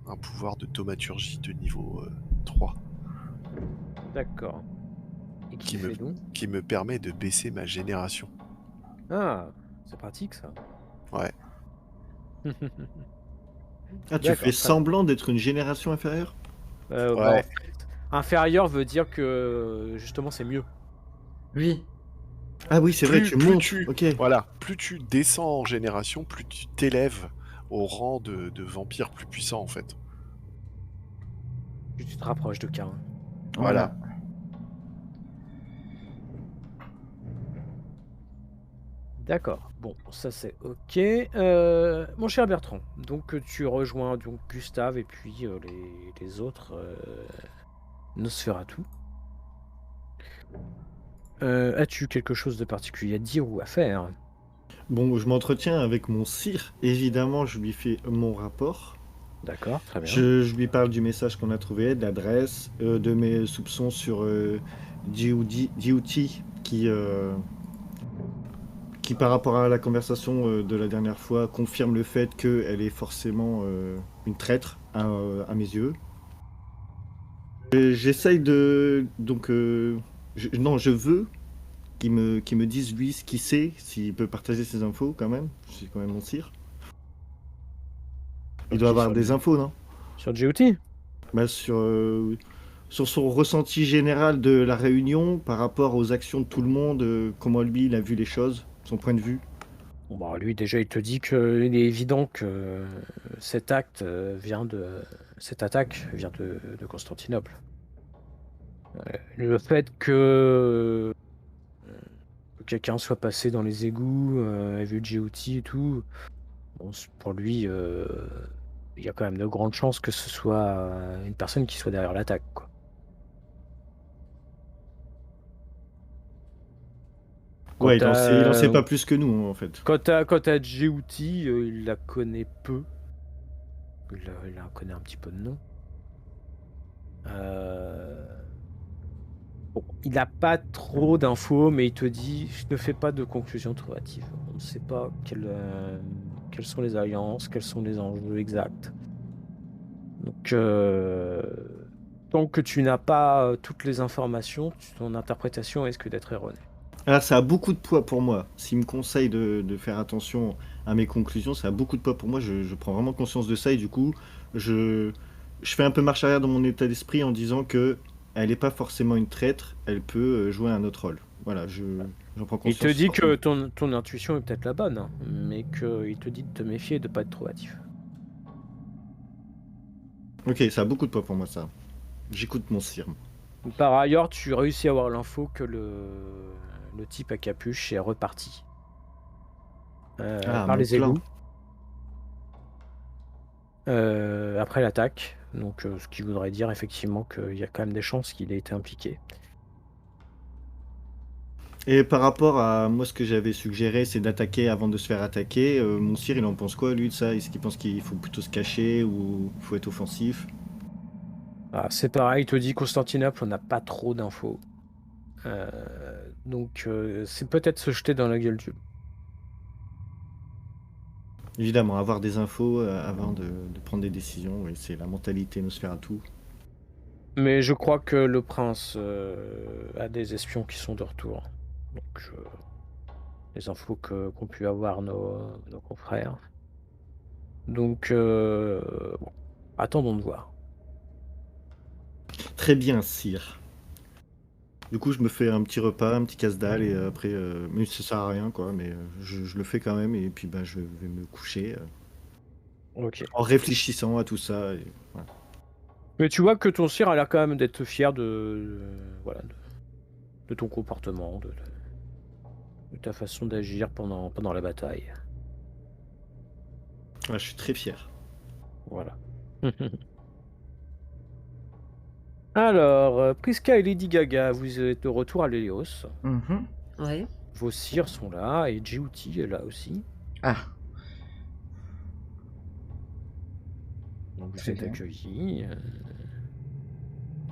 un pouvoir de thaumaturgie de niveau 3 D'accord. Et qui fait donc? qui me permet de baisser ma génération. Ah, c'est pratique ça. Ouais. Ah, tu fais D'accord, très bien. semblant d'être une génération inférieure? En Ouais. fait, inférieur veut dire que justement c'est mieux. Oui. Ah oui, c'est vrai, tu montes. OK. Plus tu descends en génération, plus tu t'élèves au rang de vampire plus puissant en fait. Plus tu te rapproches de Cain. Voilà. D'accord, bon, ça c'est OK. Mon cher Bertrand, donc tu rejoins donc Gustave et puis les autres Nosferatu. As-tu quelque chose de particulier à dire ou à faire? Bon, je m'entretiens avec mon sire. Évidemment, je lui fais mon rapport. D'accord, très bien. Je lui parle du message qu'on a trouvé, de l'adresse, de mes soupçons sur Duty qui, par rapport à la conversation de la dernière fois, confirme le fait qu'elle est forcément une traître à mes yeux. J'essaye de... Donc, non, je veux qu'il me dise, lui, ce qu'il sait, s'il peut partager ses infos, quand même. C'est quand même mon sire. Il doit Ok, avoir des infos, non? Sur GOT? Bah, sur son ressenti général de la réunion par rapport aux actions de tout le monde, comment lui il a vu les choses, son point de vue. Bon, bah, lui déjà il te dit qu'il est évident que cet acte cette attaque vient de Constantinople. Le fait que quelqu'un soit passé dans les égouts, ait vu GOT et tout, bon, pour lui, il y a quand même de grandes chances que ce soit une personne qui soit derrière l'attaque, quoi. Quant Ouais, il en sait à, pas plus que nous, en fait. quant à GOT, il la connaît peu. Il en connaît un petit peu de nom. Bon, il n'a pas trop d'infos, mais il te dit ne fais pas de conclusion trop hâtive. On ne sait pas quelles sont les alliances, quels sont les enjeux exacts. Donc, tant que tu n'as pas toutes les informations, ton interprétation risque d'être erronée. Alors, ça a beaucoup de poids pour moi. S'il me conseille de faire attention à mes conclusions, ça a beaucoup de poids pour moi. Je prends vraiment conscience de ça et du coup, je fais un peu marche arrière dans mon état d'esprit en disant que elle n'est pas forcément une traître, elle peut jouer un autre rôle. Voilà, j'en prends Il te conscience. dit que ton intuition est peut-être la bonne, hein, mais qu'il te dit de te méfier et de ne pas être trop hâtif. Ok, ça a beaucoup de poids pour moi, ça. J'écoute mon sire. Par ailleurs, tu réussis à avoir l'info que le type à capuche est reparti par Mon les plan. égouts après l'attaque. Donc, ce qui voudrait dire effectivement qu'il y a quand même des chances qu'il ait été impliqué. Et par rapport à moi, ce que j'avais suggéré, c'est d'attaquer avant de se faire attaquer. Mon sire, il en pense quoi, lui, de ça? Est-ce qu'il pense qu'il faut plutôt se cacher ou il faut être offensif? Ah, c'est pareil, il te dit Constantinople, on n'a pas trop d'infos. Donc, c'est peut-être se jeter dans la gueule du loup. Évidemment, avoir des infos avant de prendre des décisions, oui, c'est la mentalité Nosferatu. Mais je crois que le prince a des espions qui sont de retour. Donc, les infos qu'ont pu avoir nos confrères. Donc, bon, attendons de voir. Très bien, sire. Du coup, je me fais un petit repas, un petit casse-dalle, et après, mais ça sert à rien, quoi, mais je le fais quand même, et puis ben, je vais me coucher Ok. en réfléchissant à tout ça. Et, voilà. Mais tu vois que ton sire a l'air quand même d'être fier voilà, de ton comportement, de ta façon d'agir pendant la bataille. Ouais, je suis très fier. Voilà. Alors, Priska et Lady Gaga, vous êtes de retour à l'Hélios. Ouais. Vos sires sont là et Djibouti est là aussi. Ah, Donc vous très êtes bien. accueillis.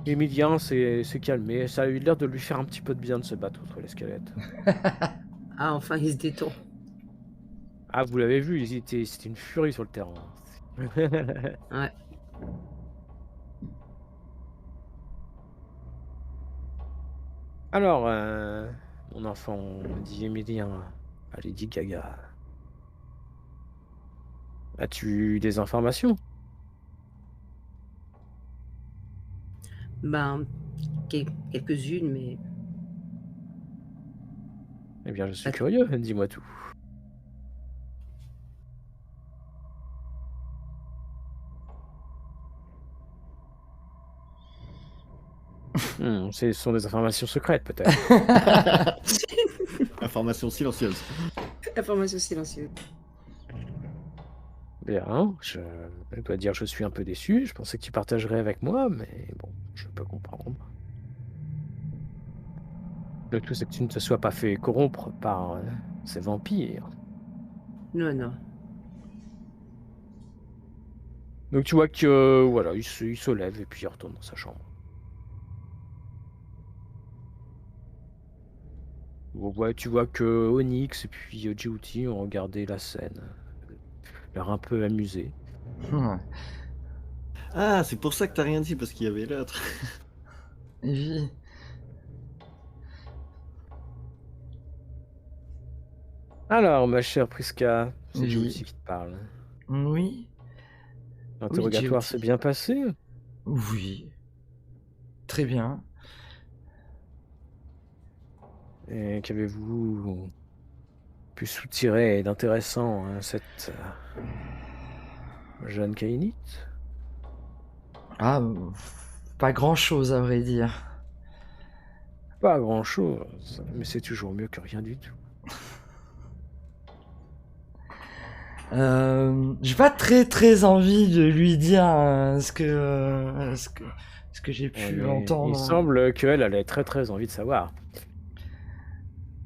Emilien s'est calmé. Ça a eu l'air de lui faire un petit peu de bien de se battre contre les squelettes. Ah, enfin, il se détend. Ah, vous l'avez vu, c'était une furie sur le terrain. Ouais. Alors, mon enfant, dit Emilien à Lady Gaga, as-tu eu des informations? Ben, quelques-unes, mais Eh bien, je suis pas trop. curieux, dis-moi tout. Ce sont des informations secrètes, peut-être. Information silencieuse. Information silencieuse. Bien, je dois dire que je suis un peu déçu. Je pensais que tu partagerais avec moi, mais bon, je peux comprendre. Le tout, c'est que tu ne te sois pas fait corrompre par ces vampires. Non, non. Donc tu vois que, voilà, il se lève et puis il retourne dans sa chambre. Tu vois que Onyx et puis Jyoti ont regardé la scène, l'air un peu amusé. Ouais. Ah, c'est pour ça que t'as rien dit, parce qu'il y avait l'autre. Evie. Alors, ma chère Priska, c'est Oui. Jyoti qui te parle. Oui. L'interrogatoire Jyoti. s'est bien passé? Oui. Très bien. Et qu'avez-vous pu soutirer d'intéressant à cette jeune Kainite? Ah, pas grand-chose à vrai dire. Pas grand-chose, mais c'est toujours mieux que rien du tout. J'ai pas très envie de lui dire ce que j'ai Ouais, pu mais entendre. il semble qu'elle ait très envie de savoir.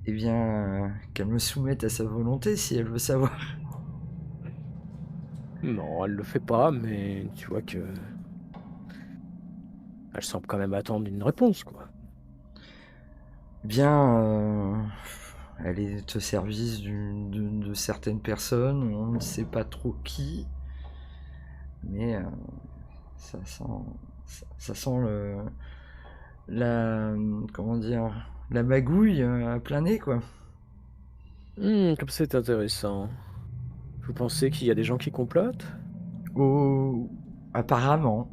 Eh bien, qu'elle me soumette à sa volonté si elle veut savoir. Non, elle le fait pas, mais tu vois que... Elle semble quand même attendre une réponse, quoi. Bien, elle est au service de certaines personnes, on ne sait pas trop qui, mais ça sent comment dire, la magouille à plein nez, quoi. Comme c'est intéressant. Vous pensez qu'il y a des gens qui complotent? Oh, apparemment.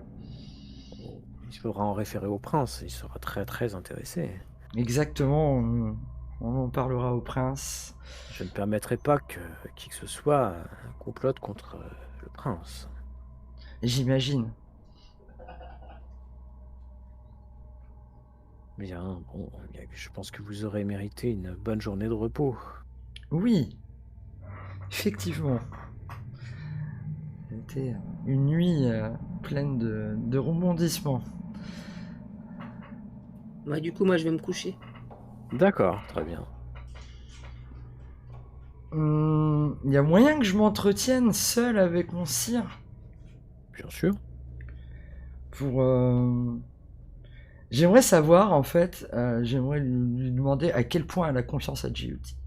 Il faudra en référer au prince, il sera très intéressé. Exactement, on en parlera au prince. Je ne permettrai pas que qui que ce soit complote contre le prince. J'imagine. Bien, bon, je pense que vous aurez mérité une bonne journée de repos. Oui, effectivement. C'était une nuit pleine de rebondissements. Ouais, du coup, moi, je vais me coucher. D'accord, très bien. Il y a moyen que je m'entretienne seul avec mon sire Bien sûr. pour... J'aimerais savoir, en fait, j'aimerais lui demander à quel point elle a confiance à Jyoti.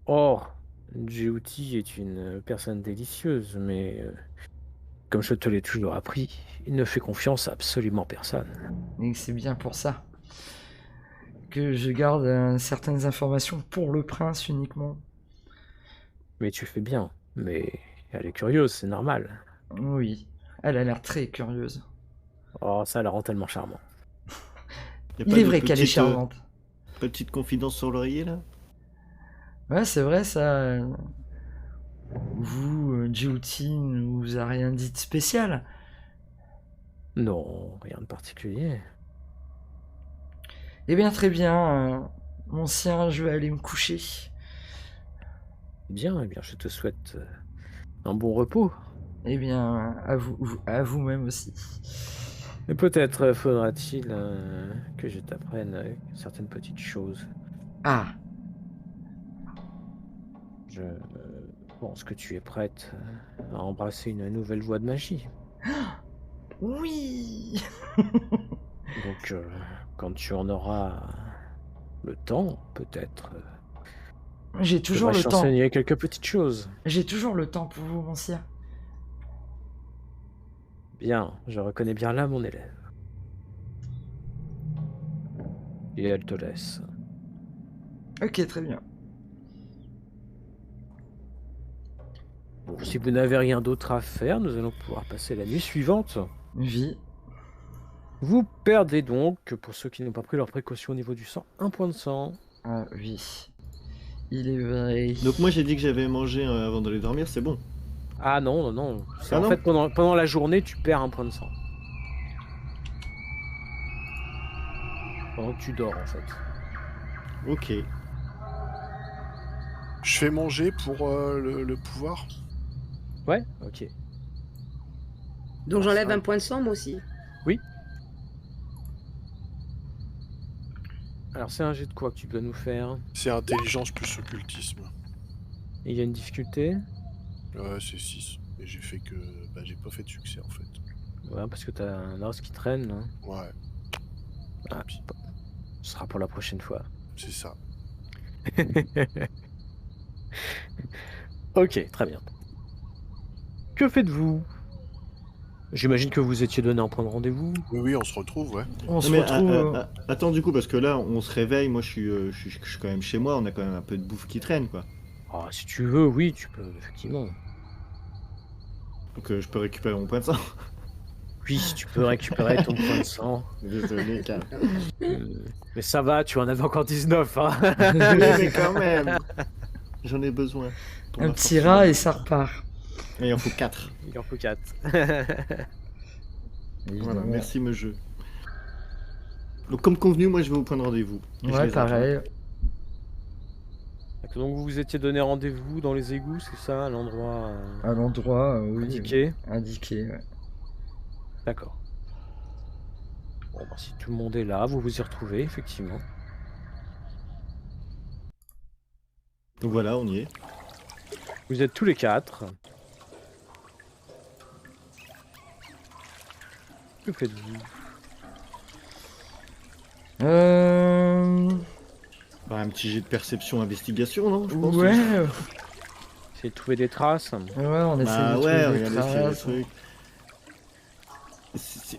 Oh, Jyoti est une personne délicieuse, mais comme je te l'ai toujours appris, il ne fait confiance à absolument personne. Et c'est bien pour ça que je garde certaines informations pour le prince uniquement. Mais tu fais bien. Mais elle est curieuse, c'est normal. Oui, elle a l'air très curieuse. Oh, ça la rend tellement charmante. Y a Il pas est de vrai qu'elle est petite, charmante. petite confidence sur l'oreiller, là? Ouais, c'est vrai ça. Vous, Jyoti, ne vous a rien dit de spécial. Non, rien de particulier. Eh bien, très bien. Mon sien, je vais aller me coucher. Bien, eh bien, je te souhaite un bon repos. Eh bien, à vous-même aussi. Et peut-être faudra-t-il que je t'apprenne certaines petites choses. Ah, Je pense que tu es prête à embrasser une nouvelle voie de magie. oui. Donc, quand tu en auras le temps, peut-être, J'ai toujours devrais-je le temps. t'enseigner quelques petites choses. J'ai toujours le temps pour vous, mon sien. Bien, je reconnais bien là mon élève. Et elle te laisse. Ok, très bien. Bon, si vous n'avez rien d'autre à faire, nous allons pouvoir passer la nuit suivante. Vie. Vous perdez donc, pour ceux qui n'ont pas pris leurs précautions au niveau du sang, 1 point de sang. Ah oui. Il est vrai. Donc moi j'ai dit que j'avais mangé avant d'aller dormir, c'est bon. Ah non, non, non. C'est Ah en non fait pendant la journée, tu perds 1 point de sang. Pendant que tu dors, en fait. Ok. Je fais manger pour le pouvoir. Ouais, ok. Donc j'enlève Ça. 1 point de sang, moi aussi. Alors c'est un jet de quoi que tu dois nous faire? C'est intelligence plus occultisme. Et il y a une difficulté? Ouais, c'est 6. Et j'ai fait que... Bah, j'ai pas fait de succès, en fait. Ouais, parce que t'as un os qui traîne, là. Ouais, Ah, ce sera pour la prochaine fois. c'est ça. Ok, très bien. Que faites-vous? J'imagine que vous étiez donné un point de rendez-vous. Oui, oui, on se retrouve, ouais. On se Non, mais, retrouve. attends du coup parce que là on se réveille, moi je suis quand même chez moi, on a quand même un peu de bouffe qui traîne quoi. Ah, si tu veux, oui, tu peux, effectivement. Donc je peux récupérer mon point de sang. Oui, tu peux récupérer ton point de sang. Désolé, Cal. Mais ça va, tu en avais encore 19, hein. Mais quand même, j'en ai besoin. pour Un ma petit fortune. rat et ça repart. Et il en faut 4. Il en faut 4. Voilà, Évidemment. merci me jeu. Donc comme convenu, moi je vais au point de rendez-vous. Et je Ouais, les attends. pareil. Donc vous vous étiez donné rendez-vous dans les égouts, c'est ça, à l'endroit À l'endroit, oui. indiqué? Indiqué, ouais. D'accord. Bon, bah, si tout le monde est là, vous vous y retrouvez, effectivement. Donc voilà, on y est. Vous êtes tous les 4. Que faites-vous? Bah, un petit jet de perception investigation, non je pense. Ouais, Essayez de trouver des traces. ouais, on essaie Bah de ouais, trouver des regardez s'il y a des traces. trucs.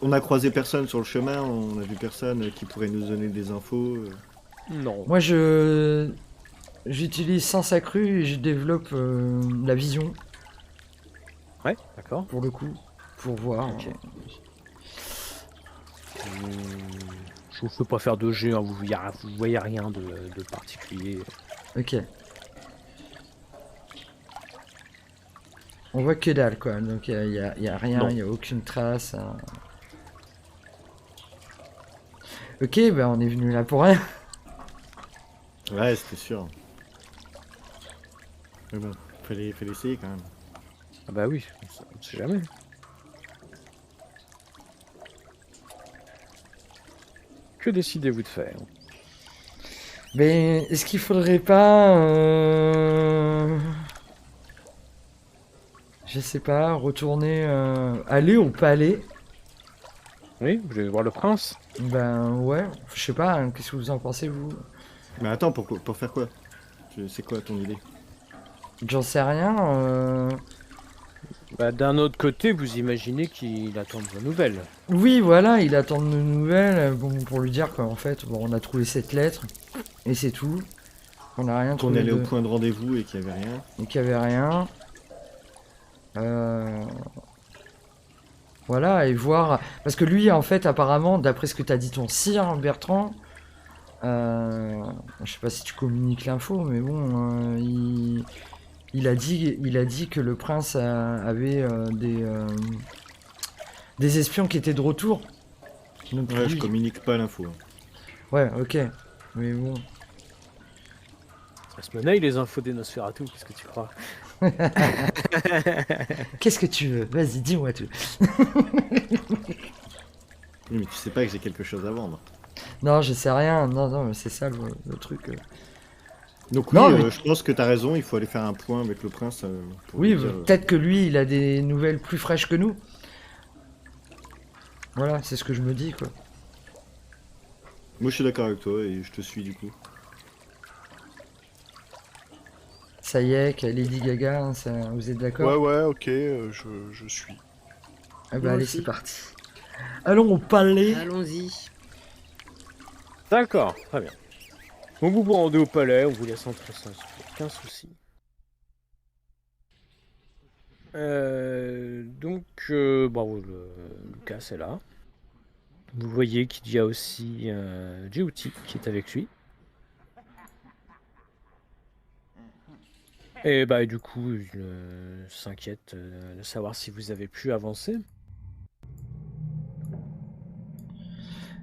On a croisé personne sur le chemin, on a vu personne qui pourrait nous donner des infos. Non. Moi, j'utilise sens accru et je développe la vision, Ouais, d'accord. pour le coup, pour voir. Ok. Je vous fais pas faire de jet, hein, vous voyez rien de particulier. Ok. On voit que dalle, quoi. Donc, il y a rien, Non. il n'y a aucune trace. Hein. Ok, bah on est venu là pour rien. Ouais, c'était sûr. Mais bon, fallait essayer quand même. Ah bah oui, on sait jamais. Que décidez-vous de faire? Mais est-ce qu'il faudrait pas... Je sais pas, retourner... aller au palais? Oui, vous voulez voir le prince? Ben ouais, je sais pas, hein, qu'est-ce que vous en pensez, vous? Mais attends, pour faire quoi? C'est quoi ton idée? J'en sais rien. Bah, d'un autre côté, vous imaginez qu'il attend de vos nouvelles. Oui, voilà, il attend de nos nouvelles, bon, pour lui dire qu'en fait, bon, on a trouvé cette lettre, et c'est tout. On n'a rien Qu'on trouvé allait de... au point de rendez-vous et qu'il y avait rien. et qu'il y avait rien. Voilà, et voir... Parce que lui, en fait, apparemment, d'après ce que t'as dit ton sire, Bertrand, je sais pas si tu communiques l'info, mais bon, il a dit que le prince avait des espions qui étaient de retour. Donc, Ouais, lui- je communique pas l'info. Ouais, ok. Mais bon. Ça se menaille les infos des Nosferatu, qu'est-ce que tu crois? Qu'est-ce que tu veux? Vas-y, dis-moi tout. Oui, mais tu sais pas que j'ai quelque chose à vendre. Non, je sais rien. Non, non, mais c'est ça le truc. Donc Non, oui, mais- je pense que t'as raison, il faut aller faire un point avec le prince. Pour Oui, lui dire, peut-être que lui, il a des nouvelles plus fraîches que nous. Voilà, c'est ce que je me dis, quoi. Moi je suis d'accord avec toi et je te suis du coup. Ça y est, qu'il y a Lady Gaga, ça, vous êtes d'accord? Ouais, ouais, ok, je suis. Ah bah Moi allez, aussi. c'est parti. Allons au palais. Allons-y. D'accord, très bien. Donc vous vous rendez au palais, on vous laisse entrer sans aucun souci. Bravo, Lucas est là. Vous voyez qu'il y a aussi Djibouti qui est avec lui. Et bah du coup, il s'inquiète de savoir si vous avez pu avancer.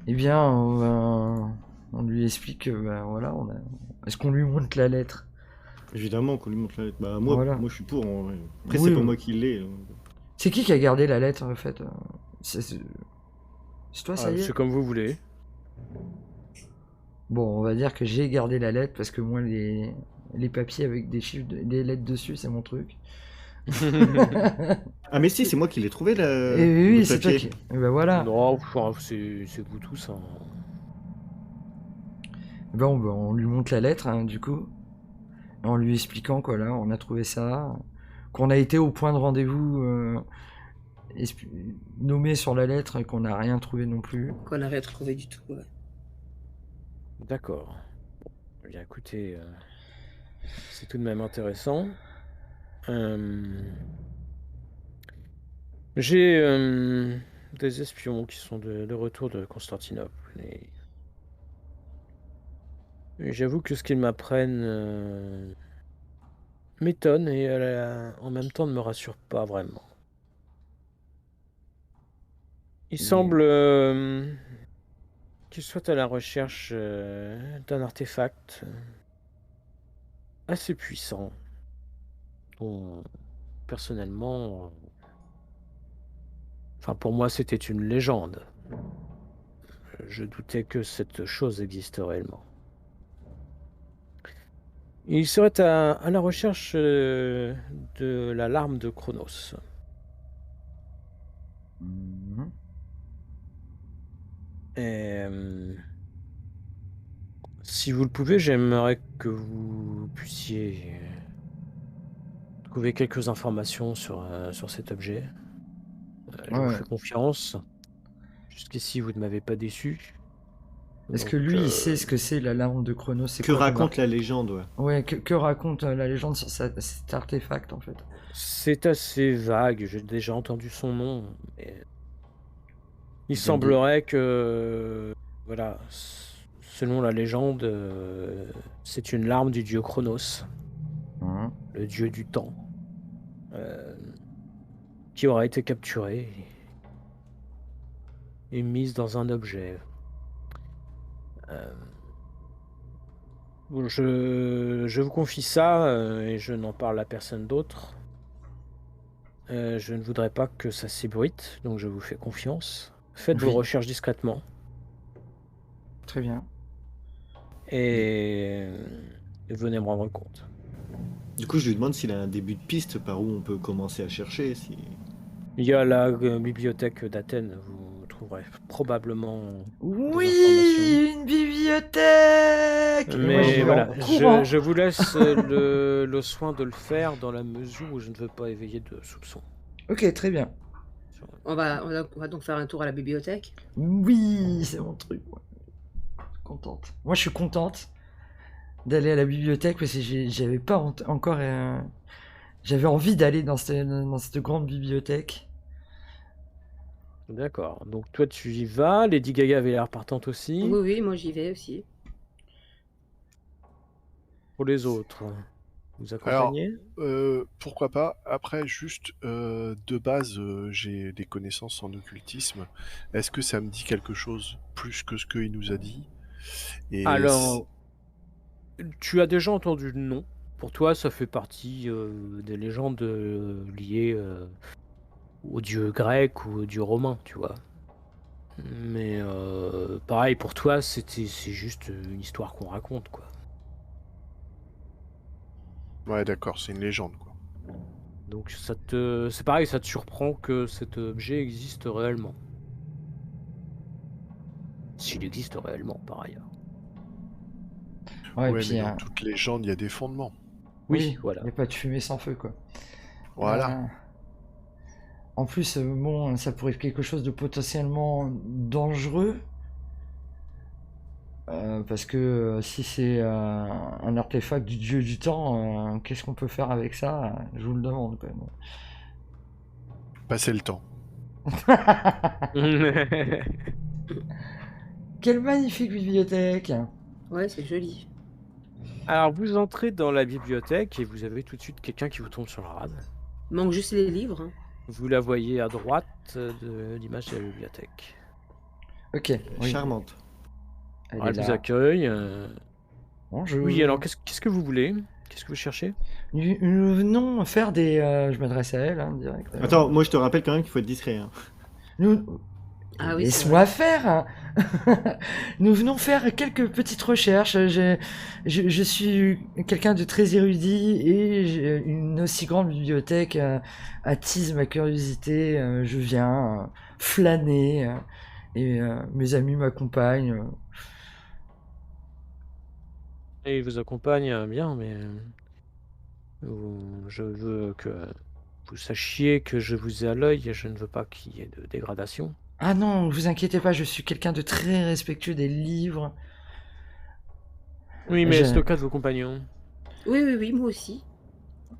Eh bien, on lui explique que, bah, voilà, est-ce qu'on lui montre la lettre? Évidemment qu'on lui montre la lettre. Bah, moi, Voilà. moi je suis pour. En vrai. Après, Oui, c'est pas oui. moi qui l'ai. C'est qui a gardé la lettre, en fait? C'est toi, ça y est? C'est comme vous voulez. Bon, on va dire que j'ai gardé la lettre parce que moi, les papiers avec des chiffres, des lettres dessus, c'est mon truc. Ah, mais si, c'est moi qui l'ai trouvé, Et oui, le c'est toi papier. qui. Et ben voilà. Non, enfin, c'est vous tous. Hein. Bon, ben, on lui montre la lettre, hein, du coup. En lui expliquant quoi, là, on a trouvé ça. Qu'on a été au point de rendez-vous nommé sur la lettre et qu'on n'a rien trouvé non plus. Qu'on n'a rien trouvé du tout. Ouais. D'accord. Bon, bien écoutez, c'est tout de même intéressant. J'ai des espions qui sont de retour de Constantinople. Et j'avoue que ce qu'ils m'apprennent m'étonne et en même temps ne me rassure pas vraiment. Il semble qu'ils soient à la recherche d'un artefact assez puissant. Dont, personnellement, enfin pour moi c'était une légende. Je doutais que cette chose existe réellement. Il serait à la recherche de la larme de Chronos. Mhm. Et si vous le pouvez, j'aimerais que vous puissiez trouver quelques informations sur cet objet. Je vous Ouais. fais confiance. Jusqu'ici, vous ne m'avez pas déçu. Est-ce que Donc, lui, il sait ce que c'est la larme de Chronos? C'est Que quoi comme raconte la légende, ouais. Ouais, que raconte la légende sur cet artefact en fait? c'est assez vague, j'ai déjà entendu son nom. Mais il Bien semblerait que, voilà, selon la légende, c'est une larme du dieu Chronos, Mhm. le dieu du temps, qui aura été capturé et mise dans un objet. Bon, je vous confie ça et je n'en parle à personne d'autre. Je ne voudrais pas que ça s'ébruite, donc je vous fais confiance. Faites vos Oui. recherches discrètement Très bien. et venez me rendre compte. Du coup, je lui demande s'il a un début de piste par où on peut commencer à chercher. Si... Il y a la bibliothèque d'Athènes, vous trouverez probablement Oui, informations. une bibliothèque! Et moi, j'y Mais vais voilà, en courant. je vous laisse le soin de le faire dans la mesure où je ne veux pas éveiller de soupçons. Ok, très bien. On va donc faire un tour à la bibliothèque. Oui, c'est mon truc. Ouais. Contente. Moi, je suis contente d'aller à la bibliothèque parce que j'avais pas encore. J'avais envie d'aller dans cette grande bibliothèque. D'accord, donc toi tu y vas, Lady Gaga avait l'air partante aussi. Oui, oui, moi j'y vais aussi. Pour les autres, vous accompagnez? Pourquoi pas. Après, juste de base, j'ai des connaissances en occultisme. Est-ce que ça me dit quelque chose plus que ce qu'il nous a dit? Et Alors, tu as déjà entendu le nom. Pour toi, ça fait partie des légendes liées aux dieux grecs ou aux dieux romains, tu vois. Mais pareil, pour toi, c'est juste une histoire qu'on raconte, quoi. ouais, d'accord, c'est une légende, quoi. Donc c'est pareil, ça te surprend que cet objet existe réellement. S'il existe réellement, par ailleurs. Ouais, Ouais, et puis. mais dans toute légende, il y a des fondements. Oui, voilà. Il n'y a pas de fumée sans feu, quoi. Voilà. En plus, bon, ça pourrait être quelque chose de potentiellement dangereux. Parce que si c'est un artefact du dieu du temps, qu'est-ce qu'on peut faire avec ça? Je vous le demande quand même. Passez le temps. Quelle magnifique bibliothèque! Ouais, c'est joli. Alors, vous entrez dans la bibliothèque et vous avez tout de suite quelqu'un qui vous tombe sur la rade. Manque juste les livres. Hein. Vous la voyez à droite de l'image de la bibliothèque. Ok, oui. Charmante. Elle Alors, est elle vous là. accueille. Bonjour. Oui, alors qu'est-ce que vous voulez? Qu'est-ce que vous cherchez? Nous venons faire des. Je m'adresse à elle, hein, direct. Attends, moi je te rappelle quand même qu'il faut être discret. Hein. Nous... Ah oui, c'est Laisse-moi faire. Hein. Nous venons faire quelques petites recherches. Je suis quelqu'un de très érudit et une aussi grande bibliothèque attise ma curiosité. Je viens flâner et mes amis m'accompagnent. Et il vous accompagne bien, mais je veux que vous sachiez que je vous ai à l'œil et je ne veux pas qu'il y ait de dégradation. Ah non, vous inquiétez pas, je suis quelqu'un de très respectueux des livres. Oui, mais Je- c'est le cas de vos compagnons. Oui, moi aussi.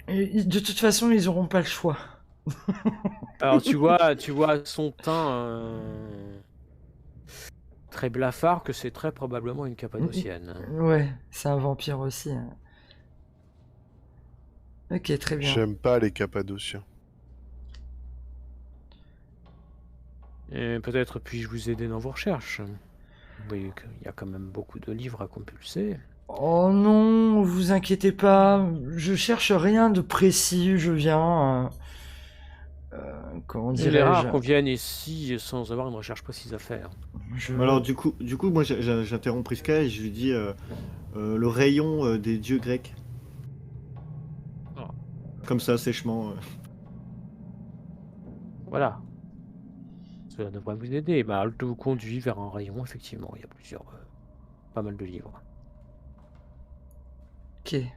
Et de toute façon, ils auront pas le choix. Alors tu vois son teint très blafard que c'est très probablement une cappadocienne. Ouais, c'est un vampire aussi. Hein. Ok, très bien. J'aime pas les Cappadociens. Et peut-être puis-je vous aider dans vos recherches. Vous voyez qu'il y a quand même beaucoup de livres à compulser. Oh non, vous inquiétez pas, je cherche rien de précis, je viens... comment Il est rare dirais-je qu'on vienne ici sans avoir une recherche précise à faire. Alors du coup moi j'interromps Priska et je lui dis le rayon des dieux grecs. Oh. Comme ça, sèchement. Voilà. Cela devrait vous aider. Bah, elle vous conduit vers un rayon, effectivement. Il y a plusieurs... pas mal de livres. Ok. Eh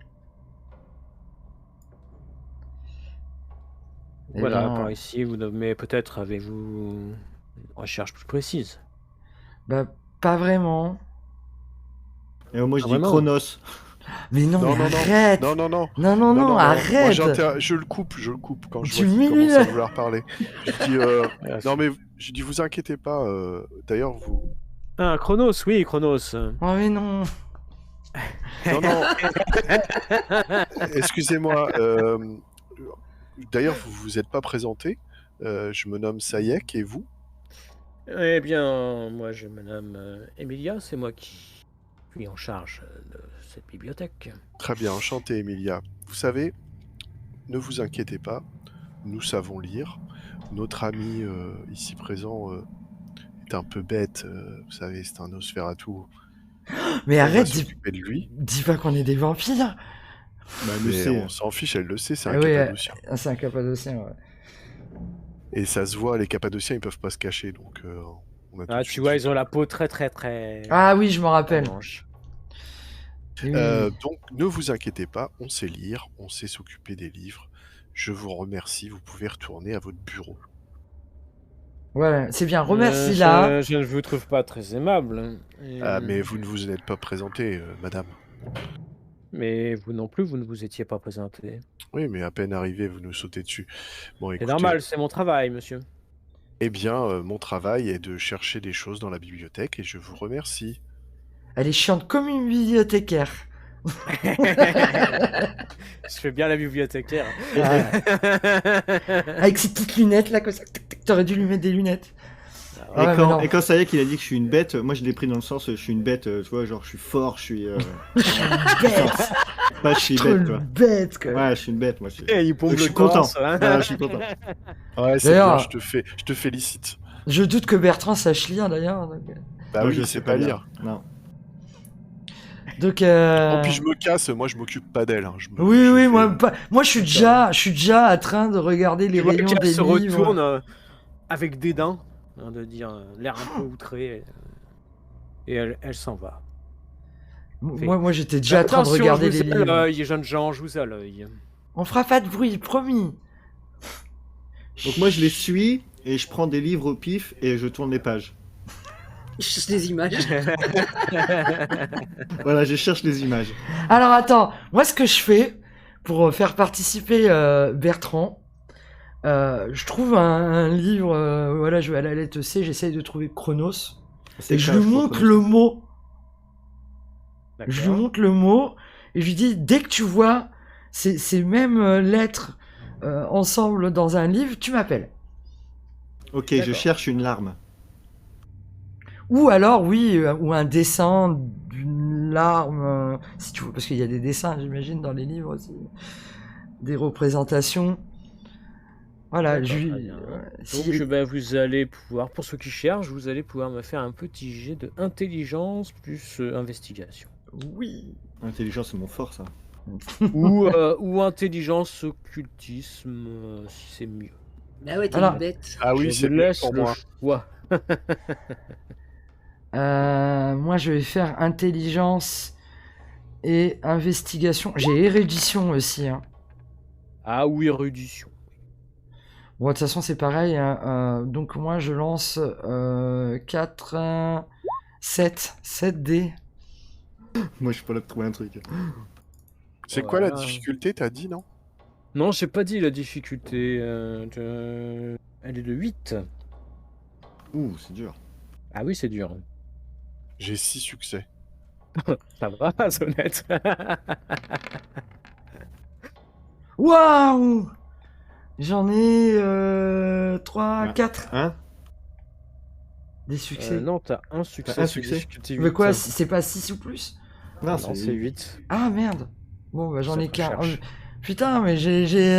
Voilà, bien, par ici, mais peut-être avez-vous une recherche plus précise. bah, pas vraiment. Et moi je Ah, dis vraiment Chronos. Mais non, Non, mais non, non. arrête. Non, non, non. Non, non, non, Moi, arrête. je le coupe quand je Tu vois qu'il m'humilies. commence à vouloir parler. Je dis, Ah, non mais, je dis, vous inquiétez pas. D'ailleurs, vous. Ah, Chronos, oui, Chronos. Oh mais non. Non, non. Excusez-moi. D'ailleurs, vous vous êtes pas présenté. Je me nomme Sayek et vous? Eh bien, moi, je me nomme Emilia. C'est moi qui suis en charge de cette bibliothèque. Très bien, enchanté, Emilia. Vous savez, ne vous inquiétez pas. Nous savons lire. Notre ami ici présent est un peu bête. Vous savez, c'est un Nosferatu. Mais On va arrête, s'occuper de lui. dis pas qu'on est des vampires. Bah, Mais le sait. on s'en fiche, elle le sait, c'est un Ah oui, Cappadocien. c'est un cappadocien, ouais. Et ça se voit, les Cappadociens, ils peuvent pas se cacher, donc on a tout Ah, de tu suite vois, vu. ils ont la peau très, très, très... Ah oui, je me rappelle. blanche. Oui. Donc, ne vous inquiétez pas, on sait lire, on sait s'occuper des livres. Je vous remercie, vous pouvez retourner à votre bureau. Voilà, c'est bien, remercie là. Je ne vous trouve pas très aimable. Et- Ah, mais vous ne vous êtes pas présenté, madame. Mais vous non plus, vous ne vous étiez pas présenté. Oui, mais à peine arrivé, vous nous sautez dessus. Bon, C'est écoutez, normal, c'est mon travail, monsieur. eh bien, mon travail est de chercher des choses dans la bibliothèque et je vous remercie. Elle est chiante comme une bibliothécaire. Je fais bien la bibliothécaire. Ouais. Avec ses petites lunettes là, comme ça. Tac, tac, t'aurais dû lui mettre des lunettes. Ah ouais, mais non. Et quand Sayek il a dit que je suis une bête, moi je l'ai pris dans le sens je suis une bête, tu vois, genre je suis fort, je suis. Bête. Pas je suis Trop bête une quoi. bête quoi. Ouais, je suis une bête, moi. Et il pompe Je le suis content. torse, hein. Ouais, je suis content. Ouais, c'est D'ailleurs- bien, je te félicite. Je doute que Bertrand sache lire d'ailleurs. Bah Moi, oui, je je sais sais pas lire. Non. Donc Oh, puis je me casse, moi je m'occupe pas d'elle. Hein. oui, je oui, fais- moi je suis déjà en train de regarder les Tu vois rayons qu'elle des se livres. retourne avec dédain, hein, de dire l'air un peu outré. Et elle s'en va. Moi j'étais déjà en train de Attention, regarder je les vous ai à livres. l'œil, jeunes gens, je vous ai à l'œil. On fera pas de bruit, promis. Donc moi je les suis et je prends des livres au pif et je tourne les pages. Je cherche les images. Voilà, je cherche les images. Alors attends, moi ce que je fais pour faire participer Bertrand, je trouve un livre, voilà, je vais à la lettre C, j'essaye de trouver Chronos, C'est et je ça, lui crois, montre Chronos. le mot. D'accord. Je lui montre le mot, et je lui dis, dès que tu vois ces mêmes lettres ensemble dans un livre, tu m'appelles. Ok, je D'accord. cherche une larme. Ou alors, oui, ou un dessin d'une larme, si tu veux, parce qu'il y a des dessins, j'imagine, dans les livres aussi. Des représentations. Voilà, D'accord, je très lui- bien. si- Donc, ben, vous allez pouvoir, pour ceux qui cherchent, vous allez pouvoir me faire un petit jet de intelligence plus investigation. Oui. Intelligence, c'est mon fort, ça. Ou intelligence occultisme, si c'est mieux. Bah ouais, t'es Alors- une bête. Ah oui, Je c'est vous mieux laisse pour le moi. choix. Moi, je vais faire intelligence et investigation. J'ai érudition aussi. Hein. Ah oui, érudition. Bon, de toute façon, c'est pareil. Hein. Donc, moi, je lance 4, 7 dés. Moi, je suis pas là de trouver un truc. C'est quoi la Voilà. difficulté, t'as dit, non? Non, j'ai pas dit la difficulté. Elle est de 8. Ouh, c'est dur. Ah oui, c'est dur. J'ai 6 succès. Ça va, c'est honnête. Waouh! J'en ai 3, Ah. 4 Hein? des succès. Non, t'as un succès. T'as un c'est succès difficulté Mais 8. quoi, c'est pas 6 ou plus? Non, c'est 8. Ah merde. Bon, bah j'en Ça ai qu'un. recherche. Putain, mais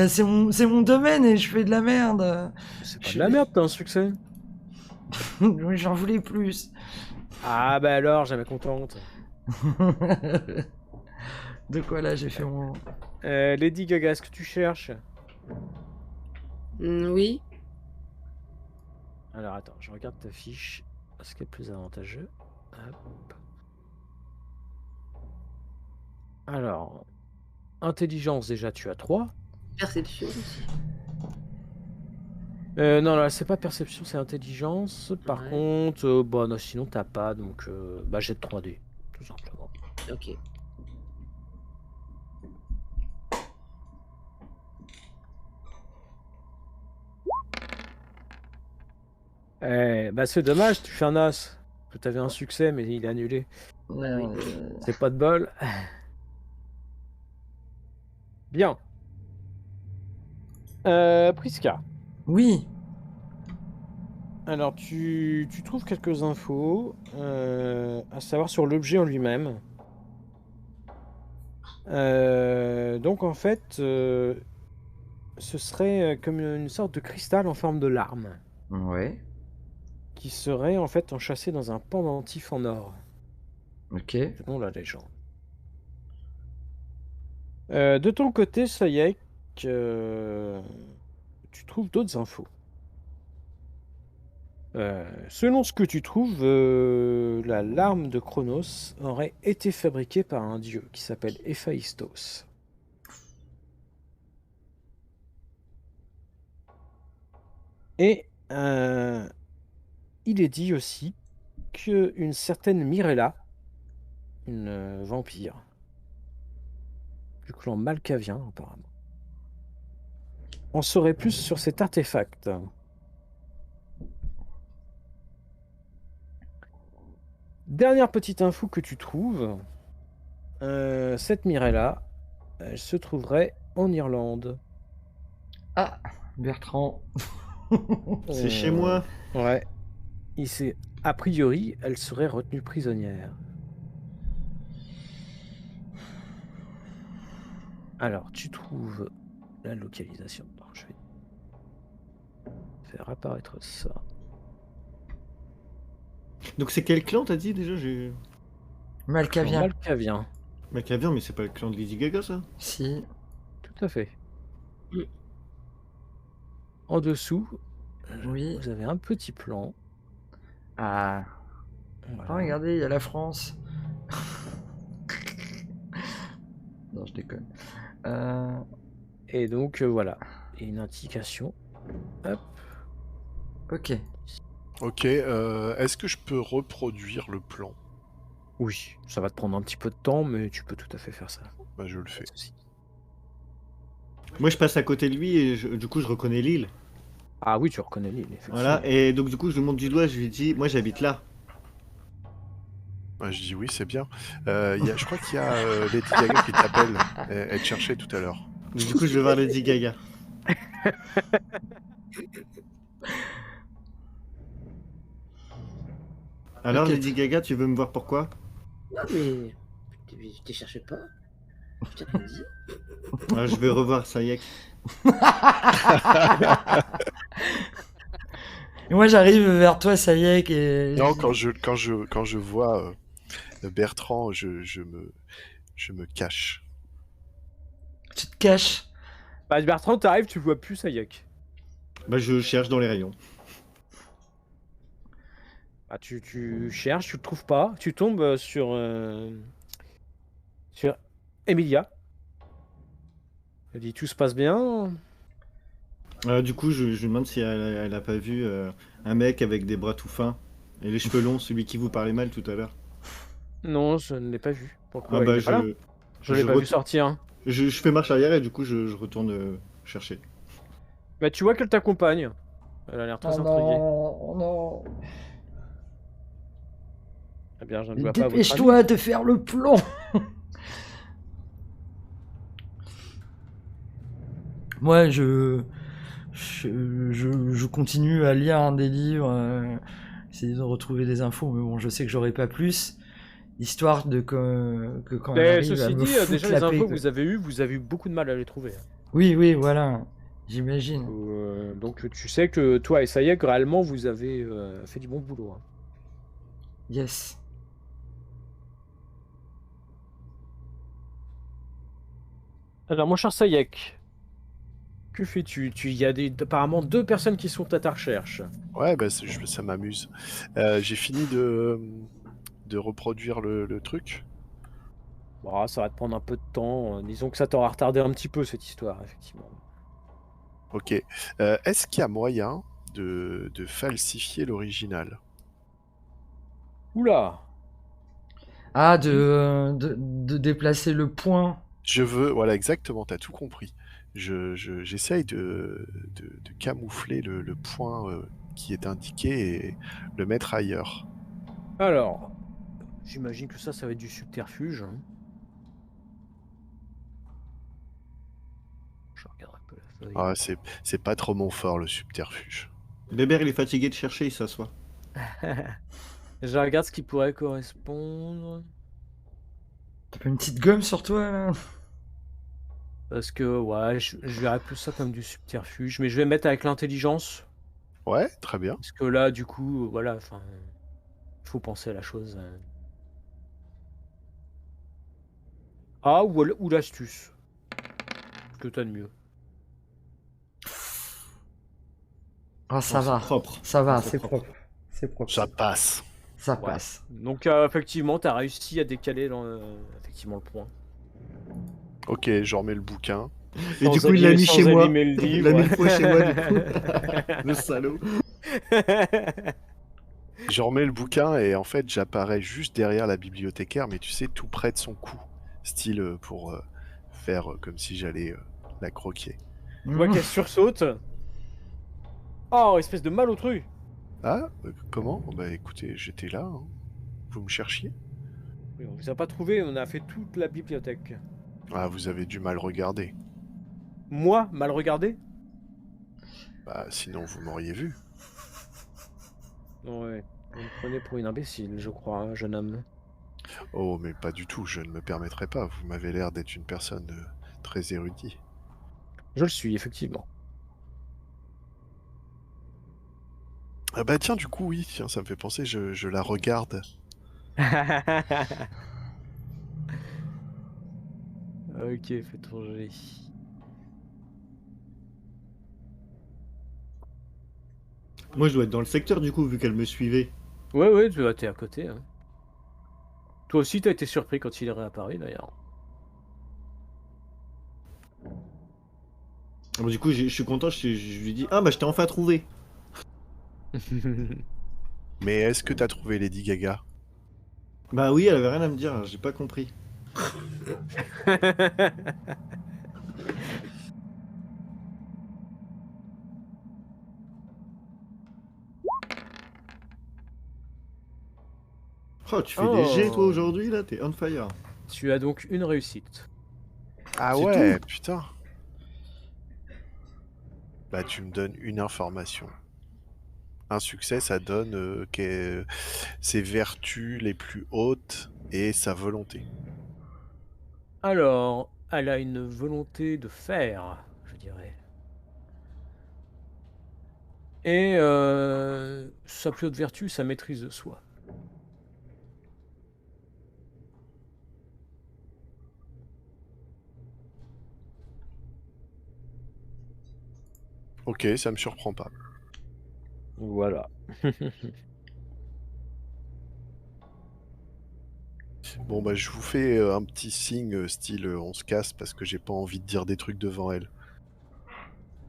c'est mon domaine et je fais de la merde. C'est Je pas suis de la dé- merde, t'as un succès. Oui, j'en voulais plus. Ah bah alors, jamais contente. De quoi là, j'ai fait mon... Lady Gaga, est-ce que tu cherches? Oui. Alors attends, je regarde ta fiche. Ce qui est le plus avantageux. Hop. Alors, intelligence déjà, tu as 3. Perception aussi. Non, là, c'est pas perception, c'est intelligence. Par Ouais. contre, bah non, sinon t'as pas, donc bah jette 3D, tout simplement. Ok. Bah c'est dommage, tu fais un as. Que t'avais un succès, mais il est annulé. Ouais, C'est pas de bol. Bien. Prisca. Oui. Alors, tu trouves quelques infos, à savoir sur l'objet en lui-même. Donc, en fait, ce serait comme une sorte de cristal en forme de larme, Ouais. qui serait en fait enchâssé dans un pendentif en or, Ok. selon la légende. De ton côté, Sayek, tu trouves d'autres infos. Selon ce que tu trouves, la larme de Chronos aurait été fabriquée par un dieu qui s'appelle Héphaïstos. Et il est dit aussi qu'une certaine Mirella, une vampire, du clan malkavien apparemment, en saurait plus sur cet artefact. Dernière petite info que tu trouves, cette Mirella, elle se trouverait en Irlande. Ah, Bertrand. C'est chez moi. Ouais. A priori, elle serait retenue prisonnière. Alors, tu trouves la localisation. Alors, je vais faire apparaître ça. Donc c'est quel clan t'as dit déjà? Malkavien. Malkavien, Machiavian, mais c'est pas le clan de Lady Gaga ça? Si. tout à fait. En dessous, Oui. vous avez un petit plan. Ah. Voilà. Ah, regardez, il y a la France. Non, je déconne. Et donc, voilà. Et une indication Hop. Ok. Ok, est-ce que je peux reproduire le plan? Oui, ça va te prendre un petit peu de temps, mais tu peux tout à fait faire ça. Bah, je le Pas fais. de souci. Moi, je passe à côté de lui et du coup, je reconnais l'île. Ah oui, tu reconnais l'île, effectivement. Voilà, et donc du coup, je lui montre du doigt, je lui dis, moi, j'habite là. Bah, je dis oui, c'est bien. Je crois qu'il y a Lady Gaga qui t'appelle. Elle te cherchait tout à l'heure. Donc, du coup, je vais voir Lady Gaga. Alors, Ok. Lady Gaga, tu veux me voir pourquoi? Ah, mais je t'ai cherché pas. Je t'ai rien dit. Ah, je vais revoir Sayek. Et moi, j'arrive vers toi, ça y est, et Non, quand je vois Bertrand, je me cache. tu te caches. Bah, Bertrand, t'arrives, tu vois plus Sayek. Bah, je cherche dans les rayons. Bah, tu cherches, tu le trouves pas. Tu tombes sur Emilia. Elle dit tout se passe bien. Du coup, je lui demande si elle a pas vu un mec avec des bras tout fins et les cheveux longs, celui qui vous parlait mal tout à l'heure. Non, je ne l'ai pas vu. Pourquoi Ah il bah, est pas là? Je l'ai je pas vu ret- sortir. je fais marche arrière et du coup, je retourne chercher. Bah, tu vois qu'elle t'accompagne. Elle a l'air très intriguée. non, non. Eh bien, je ne vois pas votre ami. Dépêche-toi de faire le plan. Moi, je continue à lire des livres, essayer de retrouver des infos, mais bon, je sais que j'aurai pas plus, histoire de que quand elle Mais arrive, elle ceci me dit, foute déjà la les infos paix, que quoi. vous avez eu beaucoup de mal à les trouver. Oui, oui, voilà, j'imagine. Donc tu sais que toi et Sayek, réellement, vous avez fait du bon boulot. Hein. Yes. Alors, mon cher Sayek, que fais-tu? Il y a apparemment 2 personnes qui sont à ta recherche. Ouais, bah, ça m'amuse. J'ai fini de reproduire le truc. Bon, ça va te prendre un peu de temps. Disons que ça t'aura retardé un petit peu, cette histoire, effectivement. Ok. Est-ce qu'il y a moyen de falsifier l'original? Oula! Ah, de déplacer le point. Je veux, voilà, exactement, t'as tout compris. J'essaye de camoufler le point qui est indiqué et le mettre ailleurs. Alors, j'imagine que ça va être du subterfuge. Hein. Je regarde un peu la feuille. Ah, c'est pas trop mon fort, le subterfuge. Bébert, il est fatigué de chercher, il s'assoit. Je regarde ce qui pourrait correspondre. T'as pas une petite gomme sur toi, là? Parce que, ouais, je verrais plus ça comme du subterfuge. Mais je vais mettre avec l'intelligence. Ouais, très bien. Parce que là, du coup, voilà, enfin, faut penser à la chose. Ah, ou l'astuce. Ce que t'as de mieux. Ah, ça Non, va. c'est propre. Ça va, Non, c'est propre. C'est propre. Ça passe. Ça Ouais. passe. Donc, effectivement, t'as réussi à décaler effectivement le point. Ok, je remets le bouquin. Et du coup, il l'a mis sans chez moi. abîmer le Il livre. l'a mis le point chez moi, du coup. Le salaud. Je remets le bouquin et en fait, j'apparais juste derrière la bibliothécaire, mais tu sais, tout près de son cou. Style pour faire comme si j'allais la croquer. Tu vois qu'elle sursaute. Oh, espèce de malotru. Ah, comment? Bah écoutez, j'étais là. Hein. Vous me cherchiez? Oui, on vous a pas trouvé, on a fait toute la bibliothèque. Ah, vous avez dû mal regarder. Moi, mal regardé? Bah sinon, vous m'auriez vu. Non, ouais. Vous me prenez pour une imbécile, je crois, hein, jeune homme. Oh, mais pas du tout, je ne me permettrai pas. Vous m'avez l'air d'être une personne très érudite. Je le suis, effectivement. Ah bah tiens, du coup, oui, tiens, ça me fait penser, je la regarde. Ok, fais ton jet. Moi, je dois être dans le secteur, du coup, vu qu'elle me suivait. Ouais, t'es à côté. Hein. Toi aussi, t'as été surpris quand il est réapparu, d'ailleurs. Bon, du coup, je suis content, je lui dis ah bah je t'ai enfin trouvé. Mais est-ce que t'as trouvé Lady Gaga? Bah oui, elle avait rien à me dire, j'ai pas compris. Oh, tu fais des jets toi Oh. aujourd'hui là, t'es on fire. Tu as donc une réussite. Ah C'est ouais, tout. putain. Bah tu me donnes une information. Un succès, ça donne ses vertus les plus hautes et sa volonté. Alors, elle a une volonté de faire, je dirais. Et sa plus haute vertu, sa maîtrise de soi. Ok, ça me surprend pas. Voilà. Bon bah je vous fais un petit signe style on se casse parce que j'ai pas envie de dire des trucs devant elle.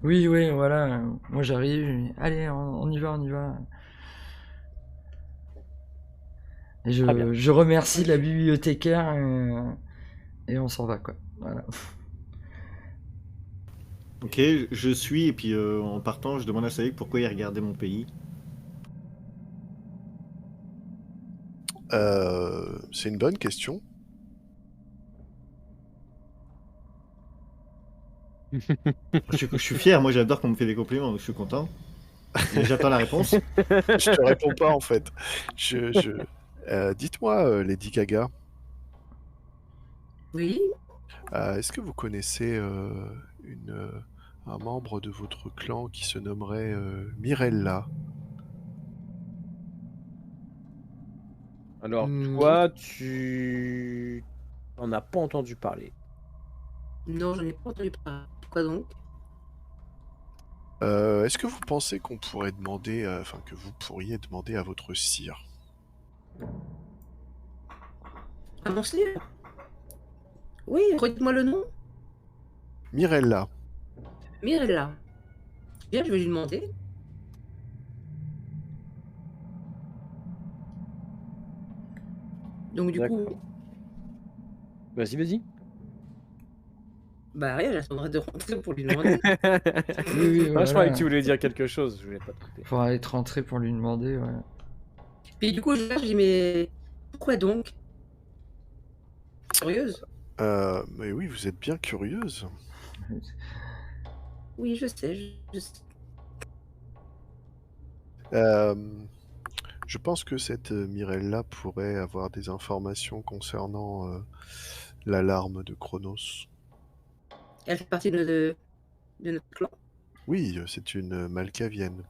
Oui, oui, voilà. Moi j'arrive. Allez, on y va, on y va. Et Très bien. je remercie la bibliothécaire et on s'en va quoi. Voilà. Ok, je suis et puis en partant, je demande à Saïd pourquoi il regardait mon pays. C'est une bonne question. Je suis fier, moi j'adore qu'on me fait des compliments, donc je suis content. Et j'attends la réponse. Je te réponds pas en fait. Dites-moi, Lady Gaga, Oui. est-ce que vous connaissez un membre de votre clan qui se nommerait Mirella? Alors, Non. toi, tu n'en as pas entendu parler. Non, j'en ai pas entendu parler. Quoi donc? Est-ce que vous pensez qu'on pourrait demander, enfin que vous pourriez demander à votre sire? Ah, mon slip? Oui, redites-moi le nom. Mirella. Mirella. Bien, je vais lui demander. Donc du coup, D'accord. Vas-y, vas-y. bah rien, j'attendrai de rentrer pour lui demander. Oui, oui, Ah, je croyais que voilà. tu voulais dire quelque chose, je voulais pas te couper. Faudra être rentré pour lui demander, ouais. Puis du coup, je dis, mais pourquoi donc? Curieuse? Mais oui, vous êtes bien curieuse. Oui, je sais, je sais. Euh, je pense que cette Mirella pourrait avoir des informations concernant l'alarme de Chronos. Elle fait partie de notre clan. Oui, c'est une Malkavienne.